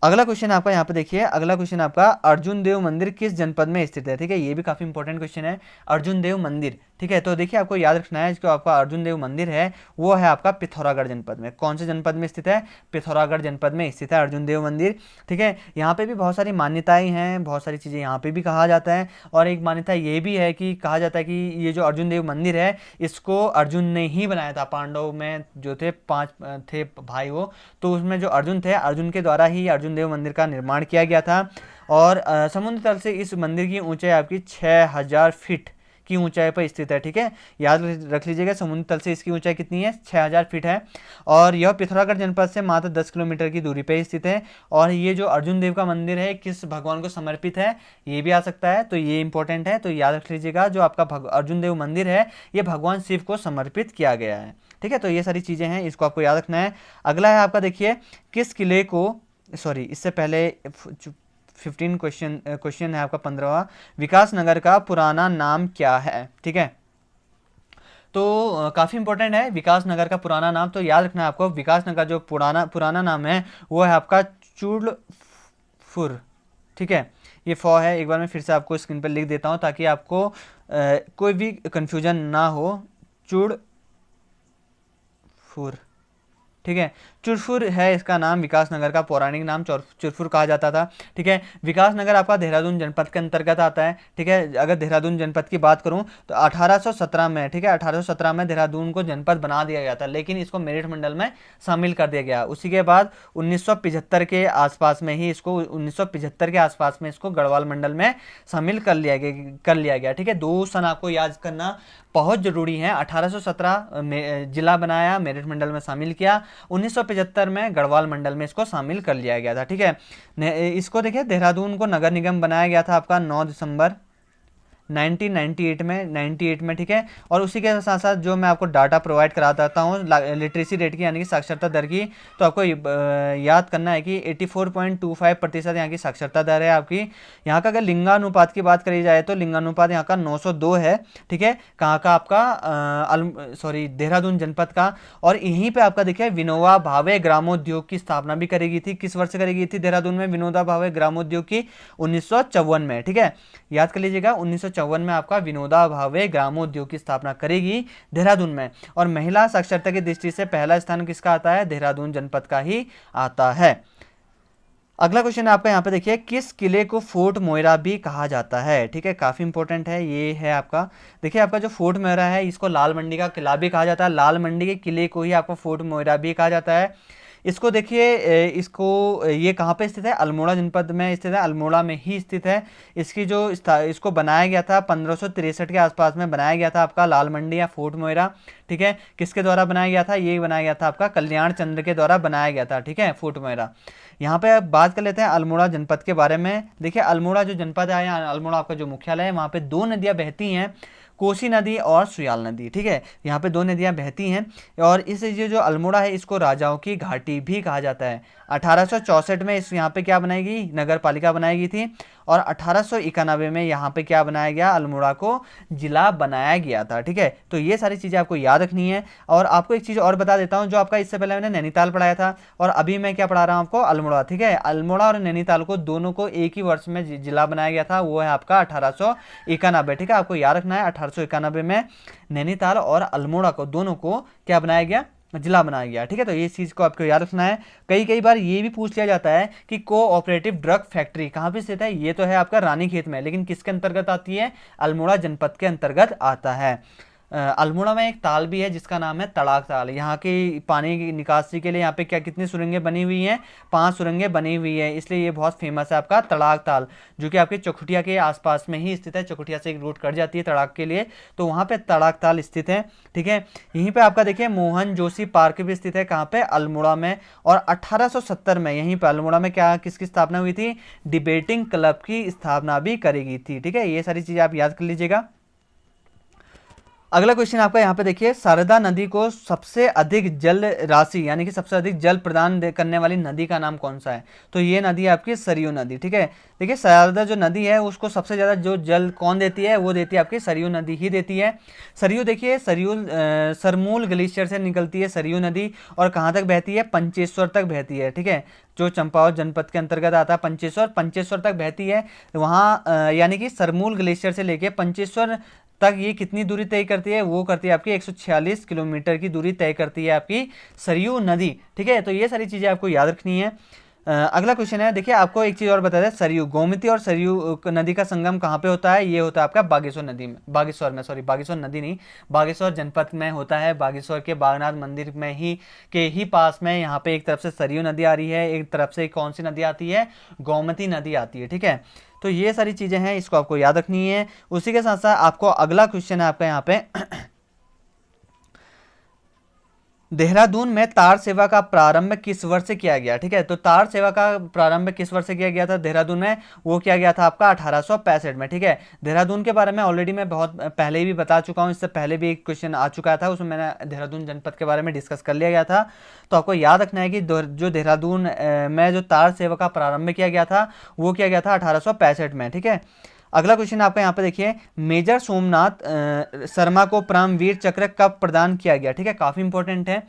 अगला क्वेश्चन आपका यहाँ पे देखिए, अगला क्वेश्चन आपका, अर्जुन देव मंदिर किस जनपद में स्थित है। ठीक है, ये भी काफी इंपॉर्टेंट क्वेश्चन है, अर्जुन देव मंदिर। ठीक है, तो देखिए आपको याद रखना है, जो आपका अर्जुन देव मंदिर है वो है आपका पिथौरागढ़ जनपद में। कौन से जनपद में स्थित है, पिथौरागढ़ जनपद में स्थित है अर्जुन देव मंदिर। ठीक है, यहाँ पे भी बहुत सारी मान्यताएं हैं, बहुत सारी चीज़ें यहाँ पे भी कहा जाता है। और एक मान्यता ये भी है कि कहा जाता है कि ये जो अर्जुन देव मंदिर है इसको अर्जुन ने ही बनाया था। पांडव में जो थे 5 थे भाई वो, तो उसमें जो अर्जुन थे, अर्जुन के द्वारा ही अर्जुन देव मंदिर का निर्माण किया गया था। और समुद्र तल से इस मंदिर की ऊंचाई आपकी 6000 फीट की ऊंचाई पर स्थित है। ठीक है, याद रख लीजिएगा समुद्र तल से इसकी ऊंचाई कितनी है, 6000 फीट है। और यह पिथौरागढ़ जनपद से मात्र 10 किलोमीटर की दूरी पर स्थित है। और ये जो अर्जुन देव का मंदिर है किस भगवान को समर्पित है, ये भी आ सकता है, तो ये इंपॉर्टेंट है। तो याद रख लीजिएगा जो आपका अर्जुन देव मंदिर है ये भगवान शिव को समर्पित किया गया है। ठीक है, तो ये सारी चीज़ें हैं, इसको आपको याद रखना है। अगला है आपका देखिए, किस किले को, इससे पहले 15 क्वेश्चन है आपका 15वां, विकासनगर का पुराना नाम क्या है। ठीक है, तो काफ़ी इंपॉर्टेंट है विकासनगर का पुराना नाम। तो याद रखना है आपको, विकासनगर जो पुराना नाम है वो है आपका चूड़फुर। ठीक है, ये फॉ है, एक बार मैं फिर से आपको स्क्रीन पर लिख देता हूँ ताकि आपको कोई भी कंफ्यूजन ना हो। चूड़फुर, ठीक है, चुरफुर है इसका नाम, विकासनगर का पौराणिक नाम चुरफुर कहा जाता था। ठीक है, विकासनगर आपका देहरादून जनपद के अंतर्गत आता है। ठीक है, अगर देहरादून जनपद की बात करूं तो 1817 में, ठीक है, 1817 में देहरादून को जनपद बना दिया गया था, लेकिन इसको मेरठ मंडल में शामिल कर दिया गया। उसी के बाद 1975 के आसपास में ही इसको 1975 के आसपास में इसको गढ़वाल मंडल में शामिल कर लिया गया। ठीक है, 2 सन आपको याद करना बहुत जरूरी है। 1817 जिला बनाया, मेरठ मंडल में शामिल किया, 1975 में गढ़वाल मंडल में इसको शामिल कर लिया गया था। ठीक है, इसको देखिए देहरादून को नगर निगम बनाया गया था आपका 9 दिसंबर 1998 में। ठीक है, और उसी के साथ साथ जो मैं आपको डाटा प्रोवाइड कराता हूँ लिटरेसी रेट की, यानी कि साक्षरता दर की, तो आपको याद करना है कि 84.25% यहाँ की साक्षरता दर है आपकी। यहाँ का अगर लिंगानुपात की बात करी जाए तो लिंगानुपात यहाँ का 902 है। ठीक है, कहाँ का आपका देहरादून जनपद का। और यहीं पे आपका देखिए विनोबा भावे ग्रामोद्योग की स्थापना भी करी गई थी। किस वर्ष करी गई थी देहरादून में विनोबा भावे ग्रामोद्योग की, 1954 में। ठीक है, याद कर लीजिएगा 1954 1854 में आपका विनोबा भावे ग्रामोद्योग की स्थापना करेगी देहरादून में। और महिला साक्षरता की दृष्टि से पहला स्थान किसका आता है, देहरादून जनपद का ही आता है। अगला क्वेश्चन आपका यहाँ पे देखिए, किस किले को फोर्ट मोइरा भी कहा जाता है, ठीक है, काफी इंपॉर्टेंट है ये है आपका। देखिए आपका जो फोर्ट मोइरा है इसको लाल मंडी का किला भी कहा जाता है, लाल मंडी के किले को ही आपको फोर्ट मोइरा भी कहा जाता है। इसको देखिए इसको ये कहाँ पे स्थित है, अल्मोड़ा जनपद में स्थित है, अल्मोड़ा में ही स्थित है। इसकी जो इसको बनाया गया था 1563 के आसपास में बनाया गया था आपका लाल मंडी या फोर्ट मोइरा, ठीक है। किसके द्वारा बनाया गया था, ये बनाया गया था आपका कल्याण चंद्र के द्वारा बनाया गया था, ठीक है, फोर्ट मोइरा। यहाँ पे अब बात कर लेते हैं अल्मोड़ा जनपद के बारे में। देखिए अल्मोड़ा जो जनपद है या अल्मोड़ा आपका जो मुख्यालय है, वहाँ पे दो नदियाँ बहती हैं, कोसी नदी और सुयाल नदी, ठीक है, यहाँ पे दो नदियाँ बहती हैं। और इस ये जो अल्मोड़ा है इसको राजाओं की घाटी भी कहा जाता है। 1864 में इस यहाँ पे क्या बनाई गई, नगर पालिका बनाई गई थी। और 1891 में यहाँ पे क्या बनाया गया, अल्मोड़ा को जिला बनाया गया था, ठीक है। तो ये सारी चीज़ें आपको याद रखनी है। और आपको एक चीज़ और बता देता हूँ, जो आपका इससे पहले मैंने नैनीताल पढ़ाया था और अभी मैं क्या पढ़ा रहा हूँ आपको, अल्मोड़ा, ठीक है। अल्मोड़ा और नैनीताल को दोनों को एक ही वर्ष में जिला बनाया गया था, वो है आपका 1891, ठीक है। आपको याद रखना है 1891 में नैनीताल और अल्मोड़ा को दोनों को क्या बनाया गया, जिला बनाया गया, ठीक है। तो ये चीज़ को आपको याद रखना है। कई बार ये भी पूछ लिया जाता है कि कोऑपरेटिव ड्रग फैक्ट्री कहाँ पे स्थित है, ये तो है आपका रानीखेत में, लेकिन किसके अंतर्गत आती है, अल्मोड़ा जनपद के अंतर्गत आता है। अल्मोड़ा में एक ताल भी है जिसका नाम है तड़ाक ताल। यहाँ की पानी की निकासी के लिए यहाँ पे क्या कितनी सुरंगें बनी हुई हैं, 5 सुरंगें बनी हुई है, इसलिए ये बहुत फेमस है आपका तड़ाक ताल, जो कि आपके चौखुटिया के आसपास में ही स्थित है। चौखुटिया से एक रूट कट जाती है तड़ाक के लिए, तो वहाँ पे तड़ाक ताल स्थित है, ठीक है। यहीं पे आपका देखिए मोहन जोशी पार्क भी स्थित है, कहाँ पे, अल्मोड़ा में। और 1870 में यहीं पे अल्मोड़ा में क्या किसकी स्थापना हुई थी, डिबेटिंग क्लब की स्थापना भी करी गई थी, ठीक है। ये सारी चीज़ें आप याद कर लीजिएगा। अगला क्वेश्चन आपका यहाँ पे देखिए, शारदा नदी को सबसे अधिक जल राशि यानी कि सबसे अधिक जल प्रदान करने वाली नदी का नाम कौन सा है, तो ये नदी है आपकी सरयू नदी, ठीक है। देखिए शारदा जो नदी है उसको सबसे ज़्यादा जो जल कौन देती है, वो देती है आपकी सरयू नदी ही देती है। सरयू देखिए सरयू सरमूल ग्लेशियर से निकलती है सरयू नदी, और कहाँ तक बहती है, पंचेश्वर तक बहती है, ठीक है। जो चंपावत जनपद के अंतर्गत आता है पंचेश्वर तक बहती है वहाँ, यानी कि सरमूल ग्लेशियर से लेके पंचेश्वर तक ये कितनी दूरी तय करती है, वो करती है आपकी 146 किलोमीटर की दूरी तय करती है आपकी सरयू नदी, ठीक है। तो ये सारी चीज़ें आपको याद रखनी है। अगला क्वेश्चन है, देखिए आपको एक चीज़ और बता दें, सरयू गोमती और सरयू नदी का संगम कहाँ पे होता है, ये होता है आपका बागेश्वर नदी में, बागेश्वर में, सॉरी बागेश्वर नदी नहीं, बागेश्वर जनपद में होता है। बागेश्वर के बागनाथ मंदिर में ही के ही पास में यहाँ पे एक तरफ से सरयू नदी आ रही है, एक तरफ से कौन सी नदी आती है, गोमती नदी आती है, ठीक है। तो ये सारी चीज़ें हैं, इसको आपको याद रखनी है। उसी के साथ साथ आपको अगला क्वेश्चन है आपका यहाँ पे देहरादून में तार सेवा का प्रारंभ किस वर्ष से किया गया, ठीक है। तो तार सेवा का प्रारंभ किस वर्ष से किया गया था देहरादून में, वो किया गया था आपका 1865 में, ठीक है। देहरादून के बारे में ऑलरेडी मैं बहुत पहले भी बता चुका हूँ, इससे पहले भी एक क्वेश्चन आ चुका था, उसमें मैंने देहरादून जनपद के बारे में डिस्कस कर लिया गया था। तो आपको याद रखना है कि जो देहरादून में जो तार सेवा का प्रारंभ किया गया था वो किया गया था 1865 में, ठीक है। अगला क्वेश्चन आपका यहाँ पे देखिए, मेजर सोमनाथ शर्मा को परमवीर चक्र कब प्रदान किया गया, ठीक है, काफ़ी इंपॉर्टेंट है।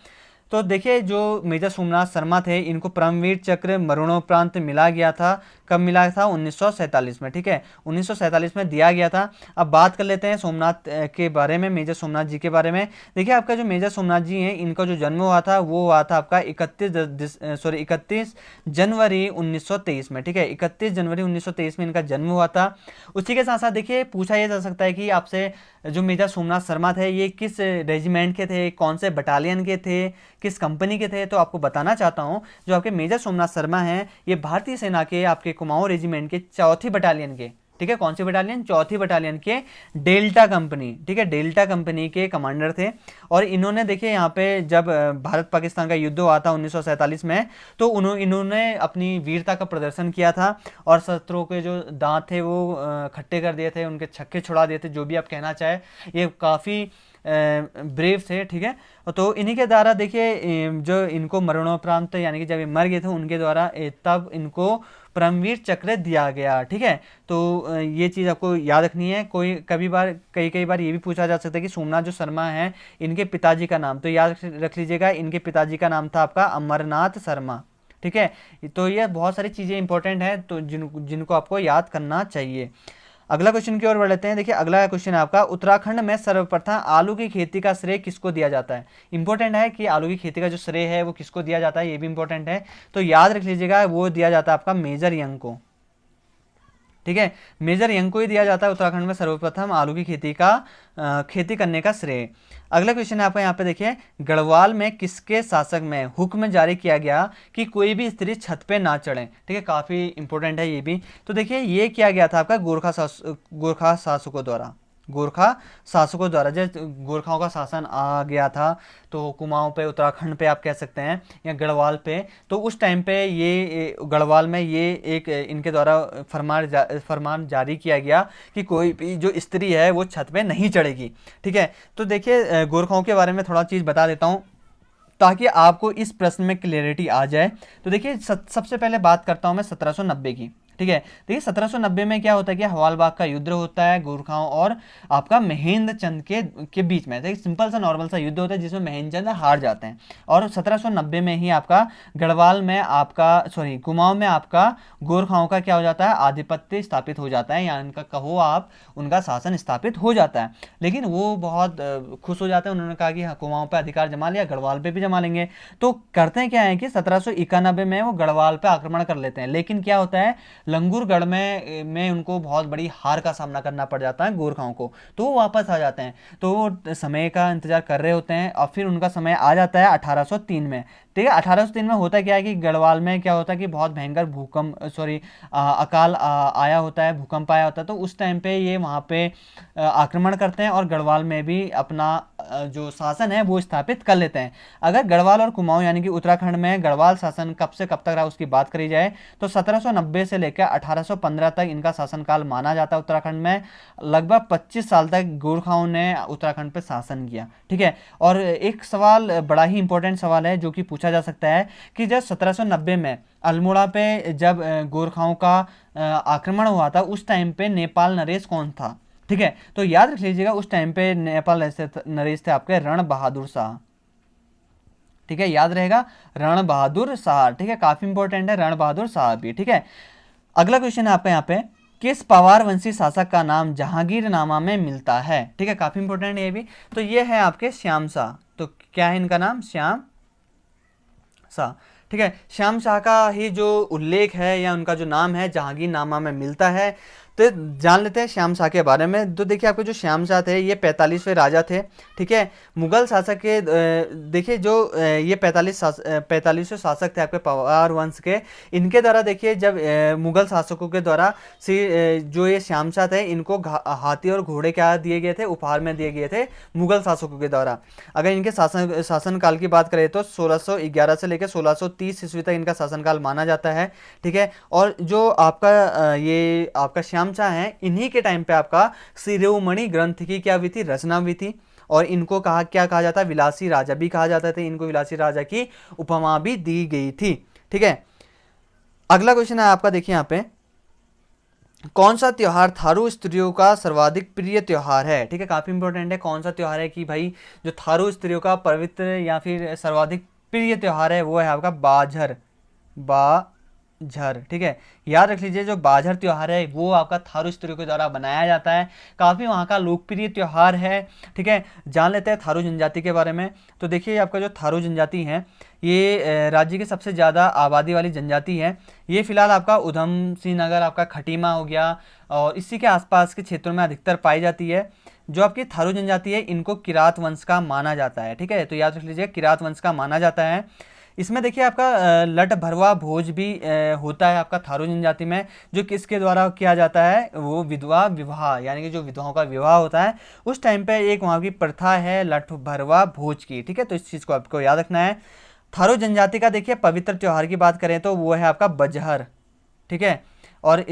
तो देखिए जो मेजर सोमनाथ शर्मा थे इनको परमवीर चक्र मरणोपरांत मिला गया था, कब मिला था, 1947 में, ठीक है, 1947 में दिया गया था। अब बात कर लेते हैं सोमनाथ के बारे में, मेजर सोमनाथ जी के बारे में। देखिए आपका जो मेजर सोमनाथ जी हैं इनका जो जन्म हुआ था वो हुआ था आपका 31 जनवरी 1923 में, ठीक है, 31 जनवरी 1923 में इनका जन्म हुआ था। उसी के साथ साथ देखिए पूछा यह जा सकता है कि आपसे जो मेजर सोमनाथ शर्मा थे ये किस रेजिमेंट के थे, कौन से बटालियन के थे, किस कंपनी के थे, तो आपको बताना चाहता हूं जो आपके मेजर सोमनाथ शर्मा हैं ये भारतीय सेना के आपके कुमाऊं रेजिमेंट के 4थी बटालियन के, ठीक है, कौन सी बटालियन, 4थी बटालियन के डेल्टा कंपनी, ठीक है, डेल्टा कंपनी के कमांडर थे। और इन्होंने देखिए यहाँ पे जब भारत पाकिस्तान का युद्ध हुआ था 1947 में, तो इन्होंने अपनी वीरता का प्रदर्शन किया था और शत्रुओं के जो दांत थे वो खट्टे कर दिए थे, उनके छक्के छुड़ा दिए थे, जो भी आप कहना चाहे, ये काफ़ी ब्रेव थे, ठीक है। तो इन्हीं के द्वारा देखिए जो इनको मरणोपरांत यानी कि जब ये मर गए थे उनके द्वारा तब इनको परमवीर चक्र दिया गया, ठीक है। तो ये चीज़ आपको याद रखनी है। कई बार ये भी पूछा जा सकता है कि सोमनाथ जो शर्मा हैं इनके पिताजी का नाम, तो याद रख लीजिएगा इनके पिताजी का नाम था आपका अमरनाथ शर्मा, ठीक है। तो ये बहुत सारी चीज़ें इंपॉर्टेंट हैं तो जिनको आपको याद करना चाहिए। अगला क्वेश्चन की ओर बढ़ लेते हैं। देखिए अगला क्वेश्चन है आपका, उत्तराखंड में सर्वप्रथम आलू की खेती का श्रेय किसको दिया जाता है। इंपॉर्टेंट है कि आलू की खेती का जो श्रेय है वो किसको दिया जाता है, ये भी इंपॉर्टेंट है। तो याद रख लीजिएगा, वो दिया जाता है आपका मेजर यंग को। ठीक है, मेजर यंग को ही दिया जाता है उत्तराखंड में सर्वप्रथम आलू की खेती करने का श्रेय। अगला क्वेश्चन है आपका यहाँ पे देखिए, गढ़वाल में किसके शासक में हुक्म जारी किया गया कि कोई भी स्त्री छत पे ना चढ़े। ठीक है, काफी इंपॉर्टेंट है ये भी। तो देखिए ये किया गया था आपका गोरखा शासकों द्वारा। गोरखा शासकों द्वारा जब गोरखाओं का शासन आ गया था तो कुमाऊं पे, उत्तराखंड पे आप कह सकते हैं, या गढ़वाल पे, तो उस टाइम पे ये गढ़वाल में ये एक इनके द्वारा फरमान जारी किया गया कि कोई भी जो स्त्री है वो छत पे नहीं चढ़ेगी। ठीक है, तो देखिए गोरखाओं के बारे में थोड़ा चीज़ बता देता हूँ ताकि आपको इस प्रश्न में क्लियरिटी आ जाए। तो देखिए सबसे पहले बात करता हूँ मैं 1790 की। ठीक है, देखिए 1790 में क्या होता है कि हवालबाग का युद्ध होता है गोरखाओं और आपका महेंद्र चंद के बीच में। देखिए सिंपल सा नॉर्मल सा युद्ध होता है जिसमें महेंद्र चंद हार जाते हैं, और 1790 में ही आपका गढ़वाल में आपका कुमाऊं में आपका गोरखाओं का क्या हो जाता है, आधिपत्य स्थापित हो जाता है, या इनका कहो आप उनका शासन स्थापित हो जाता है। लेकिन वो बहुत खुश हो जाते हैं, उन्होंने कहा कि हाँ कुमाऊं पे अधिकार जमा लिया, गढ़वाल पे भी जमा लेंगे। तो करते हैं क्या है कि 1791 में वो गढ़वाल पे आक्रमण कर लेते हैं। लेकिन क्या होता है, लंगूरगढ़ में उनको बहुत बड़ी हार का सामना करना पड़ जाता है गोरखाओं को, तो वो वापस आ जाते हैं। तो वो समय का इंतजार कर रहे होते हैं और फिर उनका समय आ जाता है 1803 में। ठीक है, 1803 में होता क्या है कि गढ़वाल में क्या होता है कि बहुत भयंकर अकाल आया होता है, भूकंप आया होता है। तो उस टाइम पे ये वहाँ पे आक्रमण करते हैं और गढ़वाल में भी अपना जो शासन है वो स्थापित कर लेते हैं। अगर गढ़वाल और कुमाऊं यानी कि उत्तराखंड में गढ़वाल शासन कब से कब तक रहा उसकी बात करी जाए तो 1790 से लेकर 1815 तक इनका शासनकाल माना जाता है। उत्तराखंड में लगभग 25 साल तक गोरखाओं ने उत्तराखंड पर शासन किया। ठीक है, और एक सवाल बड़ा ही इंपॉर्टेंट सवाल है जो कि पूछा जा सकता है कि जब 1790 में अल्मोड़ा पे जब गोरखाओं का आक्रमण हुआ था उस टाइम पे नेपाल नरेश कौन था। ठीक है, तो याद रख लीजिएगा उस टाइम पे नेपाल नरेश थे आपके रण बहादुर शाह। ठीक है, याद रहेगा रण बहादुर शाह। ठीक है, काफी इंपॉर्टेंट है रण बहादुर शाह भी। ठीक है, अगला क्वेश्चन है आपका यहाँ पे, किस पवार वंशी शासक का नाम जहांगीरनामा में मिलता है। ठीक है, काफी इंपॉर्टेंट है ये भी। तो ये है आपके श्याम शाह। तो क्या है इनका नाम, श्याम शाह। ठीक है, श्याम शाह का ही जो उल्लेख है या उनका जो नाम है जहांगीरनामा में मिलता है। तो जान लेते हैं श्याम शाह के बारे में। तो देखिए आपके जो श्याम शाह थे ये 45वें राजा थे। ठीक है, मुगल शासक के देखिए जो ये 45वें शासक थे आपके पवार वंश के। इनके द्वारा देखिए जब मुगल शासकों के द्वारा जो ये श्याम शाह थे इनको हाथी और घोड़े क्या दिए गए थे, उपहार में दिए गए थे मुगल शासकों के द्वारा। अगर इनके शासनकाल की बात करें तो 1611 से लेकर 1630 ईस्वी तक इनका शासनकाल माना जाता है। ठीक है, और जो आपका ये आपका श्याम शाह है इन्हीं के टाइम पे आपका शिरोमणि ग्रंथ की क्या हुई थी, रचना हुई थी। और इनको क्या कहा जाता है, विलासी राजा भी कहा जाता था। इनको विलासी राजा की उपमा भी दी गई थी। ठीक है, अगला क्वेश्चन है आपका देखिए यहाँ पे, कौन सा त्योहार थारू स्त्रियों का सर्वाधिक प्रिय त्योहार है। ठीक है, काफी इंपॉर्टेंट है कौन सा त्योहार है कि भाई जो थारू स्त्रियों का पवित्र या फिर सर्वाधिक प्रिय त्योहार है वो है आपका बाझर। ठीक है, याद रख लीजिए जो बाझर त्योहार है वो आपका थारू स्त्रियों के द्वारा बनाया जाता है, काफ़ी वहाँ का लोकप्रिय त्योहार है। ठीक है, जान लेते हैं थारू जनजाति के बारे में। तो देखिए आपका जो थारू जनजाति है ये राज्य की सबसे ज़्यादा आबादी वाली जनजाति है। ये फिलहाल आपका उधम सिंह नगर, आपका खटीमा हो गया और इसी के आसपास के क्षेत्रों में अधिकतर पाई जाती है। जो आपकी थारू जनजाति है इनको किरात वंश का माना जाता है। ठीक है, तो याद रख लीजिए किरात वंश का माना जाता है। इसमें देखिए आपका लट भरवा भोज भी होता है आपका थारू जनजाति में, जो किसके द्वारा किया जाता है, वो विधवा विवाह, यानी कि जो विधवाओं का विवाह होता है उस टाइम पे एक वहाँ की प्रथा है लट भरवा भोज की। ठीक है, तो इस चीज़ को आपको याद रखना है। थारू जनजाति का देखिए पवित्र त्यौहार की बात करें तो वो है आपका बजहर। ठीक है, और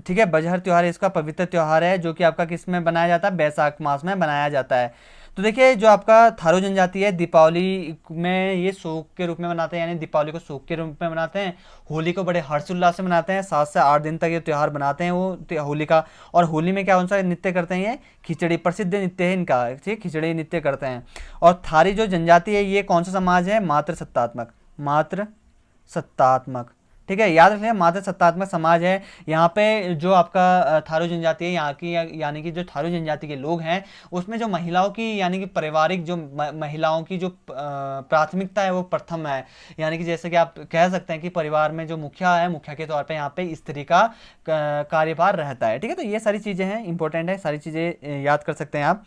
ठीक है, बजहर त्यौहार इसका पवित्र त्यौहार है जो कि आपका किस में बनाया जाता है, बैसाख मास में बनाया जाता है। तो देखिए जो आपका थारू जनजाति है दीपावली में ये शोक के रूप में मनाते हैं, यानी दीपावली को शोक के रूप में मनाते हैं। होली को बड़े हर्षोल्लास से मनाते हैं, 7 से 8 दिन तक ये त्यौहार बनाते हैं वो होली का। और होली में क्या कौन सा नृत्य करते हैं, ये खिचड़ी, प्रसिद्ध नृत्य है इनका, ठीक, खिचड़ी नृत्य करते हैं। और थारी जो जनजाति है ये कौन सा समाज है, मातृ सत्तात्मक। ठीक है, याद रखिए मातृ सत्तात्मक समाज है। यहाँ पे जो आपका थारू जनजाति है यहाँ की, यानी कि जो थारू जनजाति के लोग हैं उसमें जो महिलाओं की यानी कि पारिवारिक जो महिलाओं की जो प्राथमिकता है वो प्रथम है। यानी कि जैसे कि आप कह सकते हैं कि परिवार में जो मुखिया है, मुखिया के तौर पे यहाँ पे स्त्री का कार्यभार रहता है। ठीक है, तो ये सारी चीज़ें हैं, इंपॉर्टेंट है, सारी चीज़ें याद कर सकते हैं आप।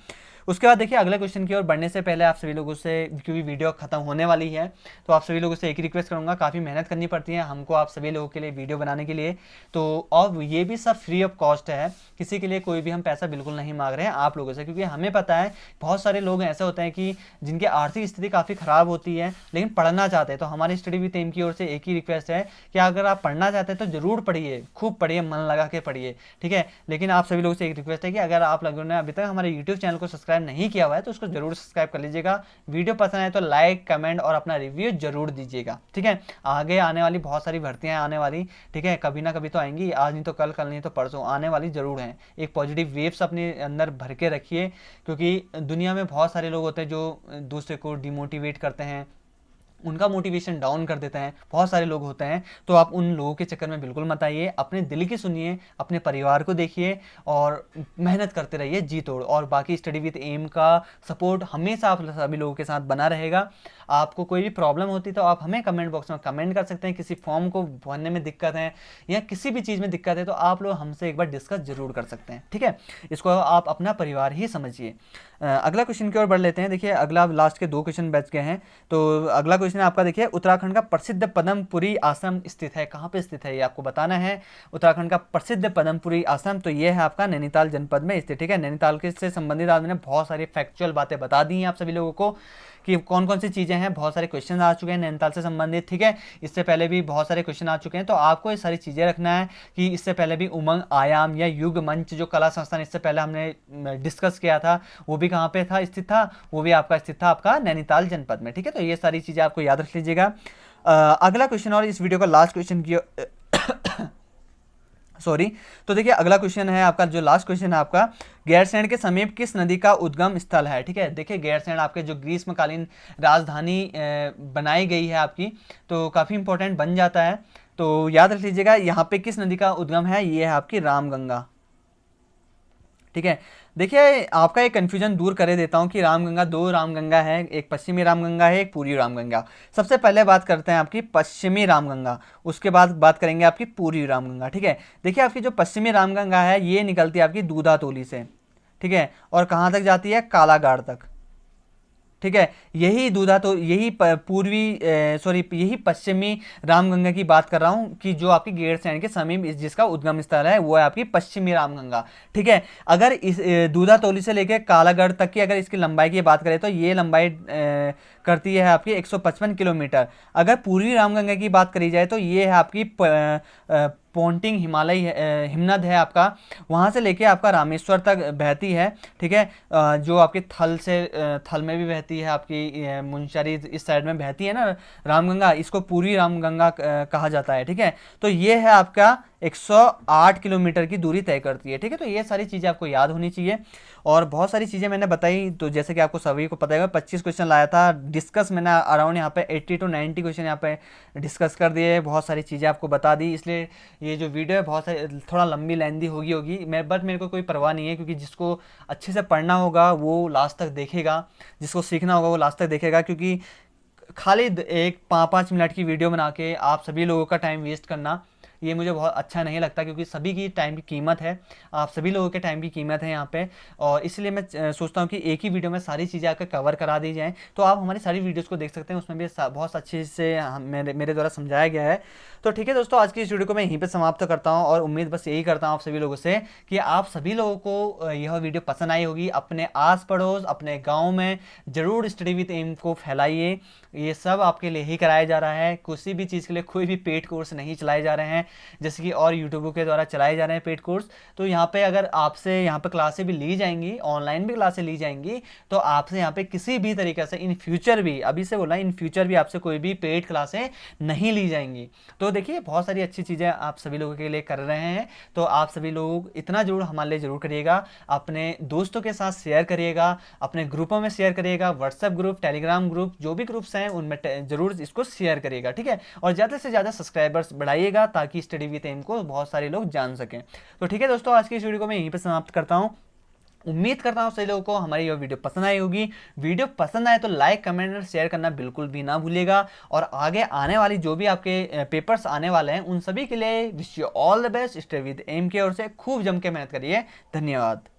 उसके बाद देखिए अगले क्वेश्चन की ओर बढ़ने से पहले आप सभी लोगों से, क्योंकि वीडियो खत्म होने वाली है, तो आप सभी लोगों से एक ही रिक्वेस्ट करूंगा, काफ़ी मेहनत करनी पड़ती है हमको आप सभी लोगों के लिए वीडियो बनाने के लिए, तो और ये भी सब फ्री ऑफ कॉस्ट है, किसी के लिए कोई भी हम पैसा बिल्कुल नहीं मांग रहे हैं आप लोगों से, क्योंकि हमें पता है बहुत सारे लोग ऐसे होते हैं कि जिनकी आर्थिक स्थिति काफ़ी ख़राब होती है लेकिन पढ़ना चाहते हैं। तो हमारी स्टडी विद एम की ओर से एक ही रिक्वेस्ट है कि अगर आप पढ़ना चाहते हैं तो ज़रूर पढ़िए, खूब पढ़िए, मन लगा के पढ़िए। ठीक है, लेकिन आप सभी लोगों से एक रिक्वेस्ट है कि अगर आप लोगों ने अभी तक हमारे यूट्यूब चैनल को सब्सक्राइब नहीं किया हुआ है तो उसको जरूर सब्सक्राइब कर लीजिएगा। वीडियो पसंद आए तो लाइक, कमेंट और अपना रिव्यू जरूर दीजिएगा। ठीक है, आगे आने वाली बहुत सारी भर्तियां आने वाली, ठीक है, कभी ना कभी तो आएंगी, आज नहीं तो कल, कल नहीं तो परसों, आने वाली जरूर हैं। एक पॉजिटिव वेव्स अपने अंदर भर के रखिए, क्योंकि दुनिया में बहुत सारे लोग होते हैं जो दूसरे को डिमोटिवेट करते हैं, उनका मोटिवेशन डाउन कर देते हैं, बहुत सारे लोग होते हैं। तो आप उन लोगों के चक्कर में बिल्कुल मत आइए, अपने दिल की सुनिए, अपने परिवार को देखिए और मेहनत करते रहिए जी तोड़। और बाकी स्टडी विद एम का सपोर्ट हमेशा आप सभी लोगों के साथ बना रहेगा। आपको कोई भी प्रॉब्लम होती तो आप हमें कमेंट बॉक्स में कमेंट कर सकते हैं, किसी फॉर्म को भरने में दिक्कत है या किसी भी चीज़ में दिक्कत है तो आप लोग हमसे एक बार डिस्कस जरूर कर सकते हैं। ठीक है, इसको आप अपना परिवार ही समझिए। अगला क्वेश्चन की ओर बढ़ लेते हैं। देखिए अगला, लास्ट के 2 क्वेश्चन बच गए हैं, तो अगला क्वेश्चन आपका देखिए, उत्तराखंड का प्रसिद्ध पद्मपुरी आश्रम स्थित है, कहाँ पे स्थित है ये आपको बताना है। उत्तराखंड का प्रसिद्ध पद्मपुरी आश्रम, तो ये है आपका नैनीताल जनपद में स्थित। ठीक है, नैनीताल के से संबंधित आज मैंने बहुत सारी फैक्चुअल बातें बता दी हैं आप सभी लोगों को कि कौन कौन सी चीज़ें हैं। बहुत सारे क्वेश्चन आ चुके हैं नैनीताल से संबंधित। ठीक है, इससे पहले भी बहुत सारे क्वेश्चन आ चुके हैं, तो आपको ये सारी चीज़ें रखना है कि इससे पहले भी उमंग, आयाम या युग मंच जो कला संस्थान इससे पहले हमने डिस्कस किया था, वो भी कहाँ पे था, स्थित था, वो भी आपका स्थित था आपका नैनीताल जनपद में। ठीक है, तो ये सारी चीज़ें आपको याद रख लीजिएगा। अगला क्वेश्चन और इस वीडियो का लास्ट क्वेश्चन की सॉरी, तो देखिए अगला क्वेश्चन है आपका, जो लास्ट क्वेश्चन है आपका, गैरसैंण के समीप किस नदी का उद्गम स्थल है। ठीक है, देखिए गैरसैंण आपके जो ग्रीष्मकालीन राजधानी बनाई गई है आपकी, तो काफ़ी इंपॉर्टेंट बन जाता है, तो याद रख लीजिएगा यहाँ पे किस नदी का उद्गम है, ये है आपकी रामगंगा। ठीक है, देखिए आपका एक कन्फ्यूजन दूर करे देता हूँ कि रामगंगा, 2 रामगंगा है, एक पश्चिमी रामगंगा है, एक पूर्वी रामगंगा। सबसे पहले बात करते हैं आपकी पश्चिमी रामगंगा, उसके बाद बात करेंगे आपकी पूर्वी रामगंगा। ठीक है, देखिए आपकी जो पश्चिमी रामगंगा है ये निकलती है आपकी दूधा तोली से। ठीक है, और कहाँ तक जाती है, कालागाड़ तक। ठीक है, यही दूधा तो यही पूर्वी सॉरी यही पश्चिमी रामगंगा की बात कर रहा हूँ कि जो आपकी गैरसैंण के समीप जिसका उद्गम स्थल है वो है आपकी पश्चिमी रामगंगा। ठीक है, अगर इस दूधा तोली से लेकर कालागढ़ तक की अगर इसकी लंबाई की बात करें तो ये लंबाई करती है आपकी 155 किलोमीटर। अगर पूर्वी रामगंगा की बात करी जाए तो ये है आपकी पोंटिंग हिमालय हिमनद है आपका, वहाँ से लेके आपका रामेश्वर तक बहती है। ठीक है, जो आपके थल में भी बहती है, आपकी मुंशियारी इस साइड में बहती है ना रामगंगा, इसको पूर्वी रामगंगा कहा जाता है। ठीक है, तो ये है आपका 108 किलोमीटर की दूरी तय करती है। ठीक है, तो ये सारी चीज़ें आपको याद होनी चाहिए और बहुत सारी चीज़ें मैंने बताई, तो जैसे कि आपको सभी को पता है 25 क्वेश्चन लाया था डिस्कस, मैंने अराउंड यहाँ पे 80 to 90 क्वेश्चन यहाँ पे डिस्कस कर दिए, बहुत सारी चीज़ें आपको बता दी। इसलिए ये जो वीडियो है बहुत सारी थोड़ा लंबी लेंदी होगी बट मेरे को कोई परवाह नहीं है, क्योंकि जिसको अच्छे से पढ़ना होगा वो लास्ट तक देखेगा, जिसको सीखना होगा वो लास्ट तक देखेगा, क्योंकि खाली एक 5-5 मिनट की वीडियो बना के आप सभी लोगों का टाइम वेस्ट करना ये मुझे बहुत अच्छा नहीं लगता, क्योंकि सभी की टाइम की कीमत है, आप सभी लोगों के टाइम की कीमत है यहाँ पे। और इसलिए मैं सोचता हूँ कि एक ही वीडियो में सारी चीज़ें आकर कवर करा दी जाएँ, तो आप हमारी सारी वीडियोस को देख सकते हैं, उसमें भी बहुत अच्छे से मेरे द्वारा समझाया गया है। तो ठीक है दोस्तों, आज की इस वीडियो को मैं यहीं पर समाप्त करता हूँ और उम्मीद बस यही करता हूँ आप सभी लोगों से कि आप सभी लोगों को यह वीडियो पसंद आई होगी। अपने आस पड़ोस, अपने गाँव में ज़रूर स्टडी विद एम को फैलाइए। ये सब आपके लिए ही कराया जा रहा है, किसी भी चीज़ के लिए कोई भी पेड कोर्स नहीं चलाए जा रहे हैं, जैसे कि और यूट्यूब के द्वारा चलाए जा रहे हैं पेड कोर्स। तो यहाँ पे अगर आपसे यहाँ पे क्लासें भी ली जाएंगी, ऑनलाइन भी क्लासें ली जाएंगी, तो आपसे यहाँ पे किसी भी तरीके से इन फ्यूचर भी, अभी से बोला, इन फ्यूचर भी आपसे कोई भी पेड क्लासें नहीं ली जाएंगी। तो देखिए बहुत सारी अच्छी चीज़ें आप सभी लोगों के लिए कर रहे हैं। तो आप सभी लोग इतना जरूर हमारे लिए जरूर करिएगा, अपने दोस्तों के साथ शेयर करिएगा, अपने ग्रुपों में शेयर करिएगा, व्हाट्सएप ग्रुप, टेलीग्राम ग्रुप, जो भी ग्रुप्स हैं उनमें जरूर इसको शेयर करिएगा, ठीक है। और ज़्यादा से ज़्यादा सब्सक्राइबर्स बढ़ाइएगा ताकि स्टडी विद एम को बहुत सारे लोग जान सकें। तो ठीक है दोस्तों, आज की इस वीडियो को मैं यहीं पर समाप्त करता हूँ। उम्मीद करता हूँ सभी लोगों को हमारी ये वीडियो पसंद आई होगी। वीडियो पसंद आए तो लाइक, कमेंट और शेयर करना बिल्कुल भी ना भूलिएगा। और आगे आने वाली जो भी आपके पेपर्स आने वाले हैं उन सभी के लिए wish you all the best. Stay with M की ओर से खूब जम के मेहनत करिए। धन्यवाद।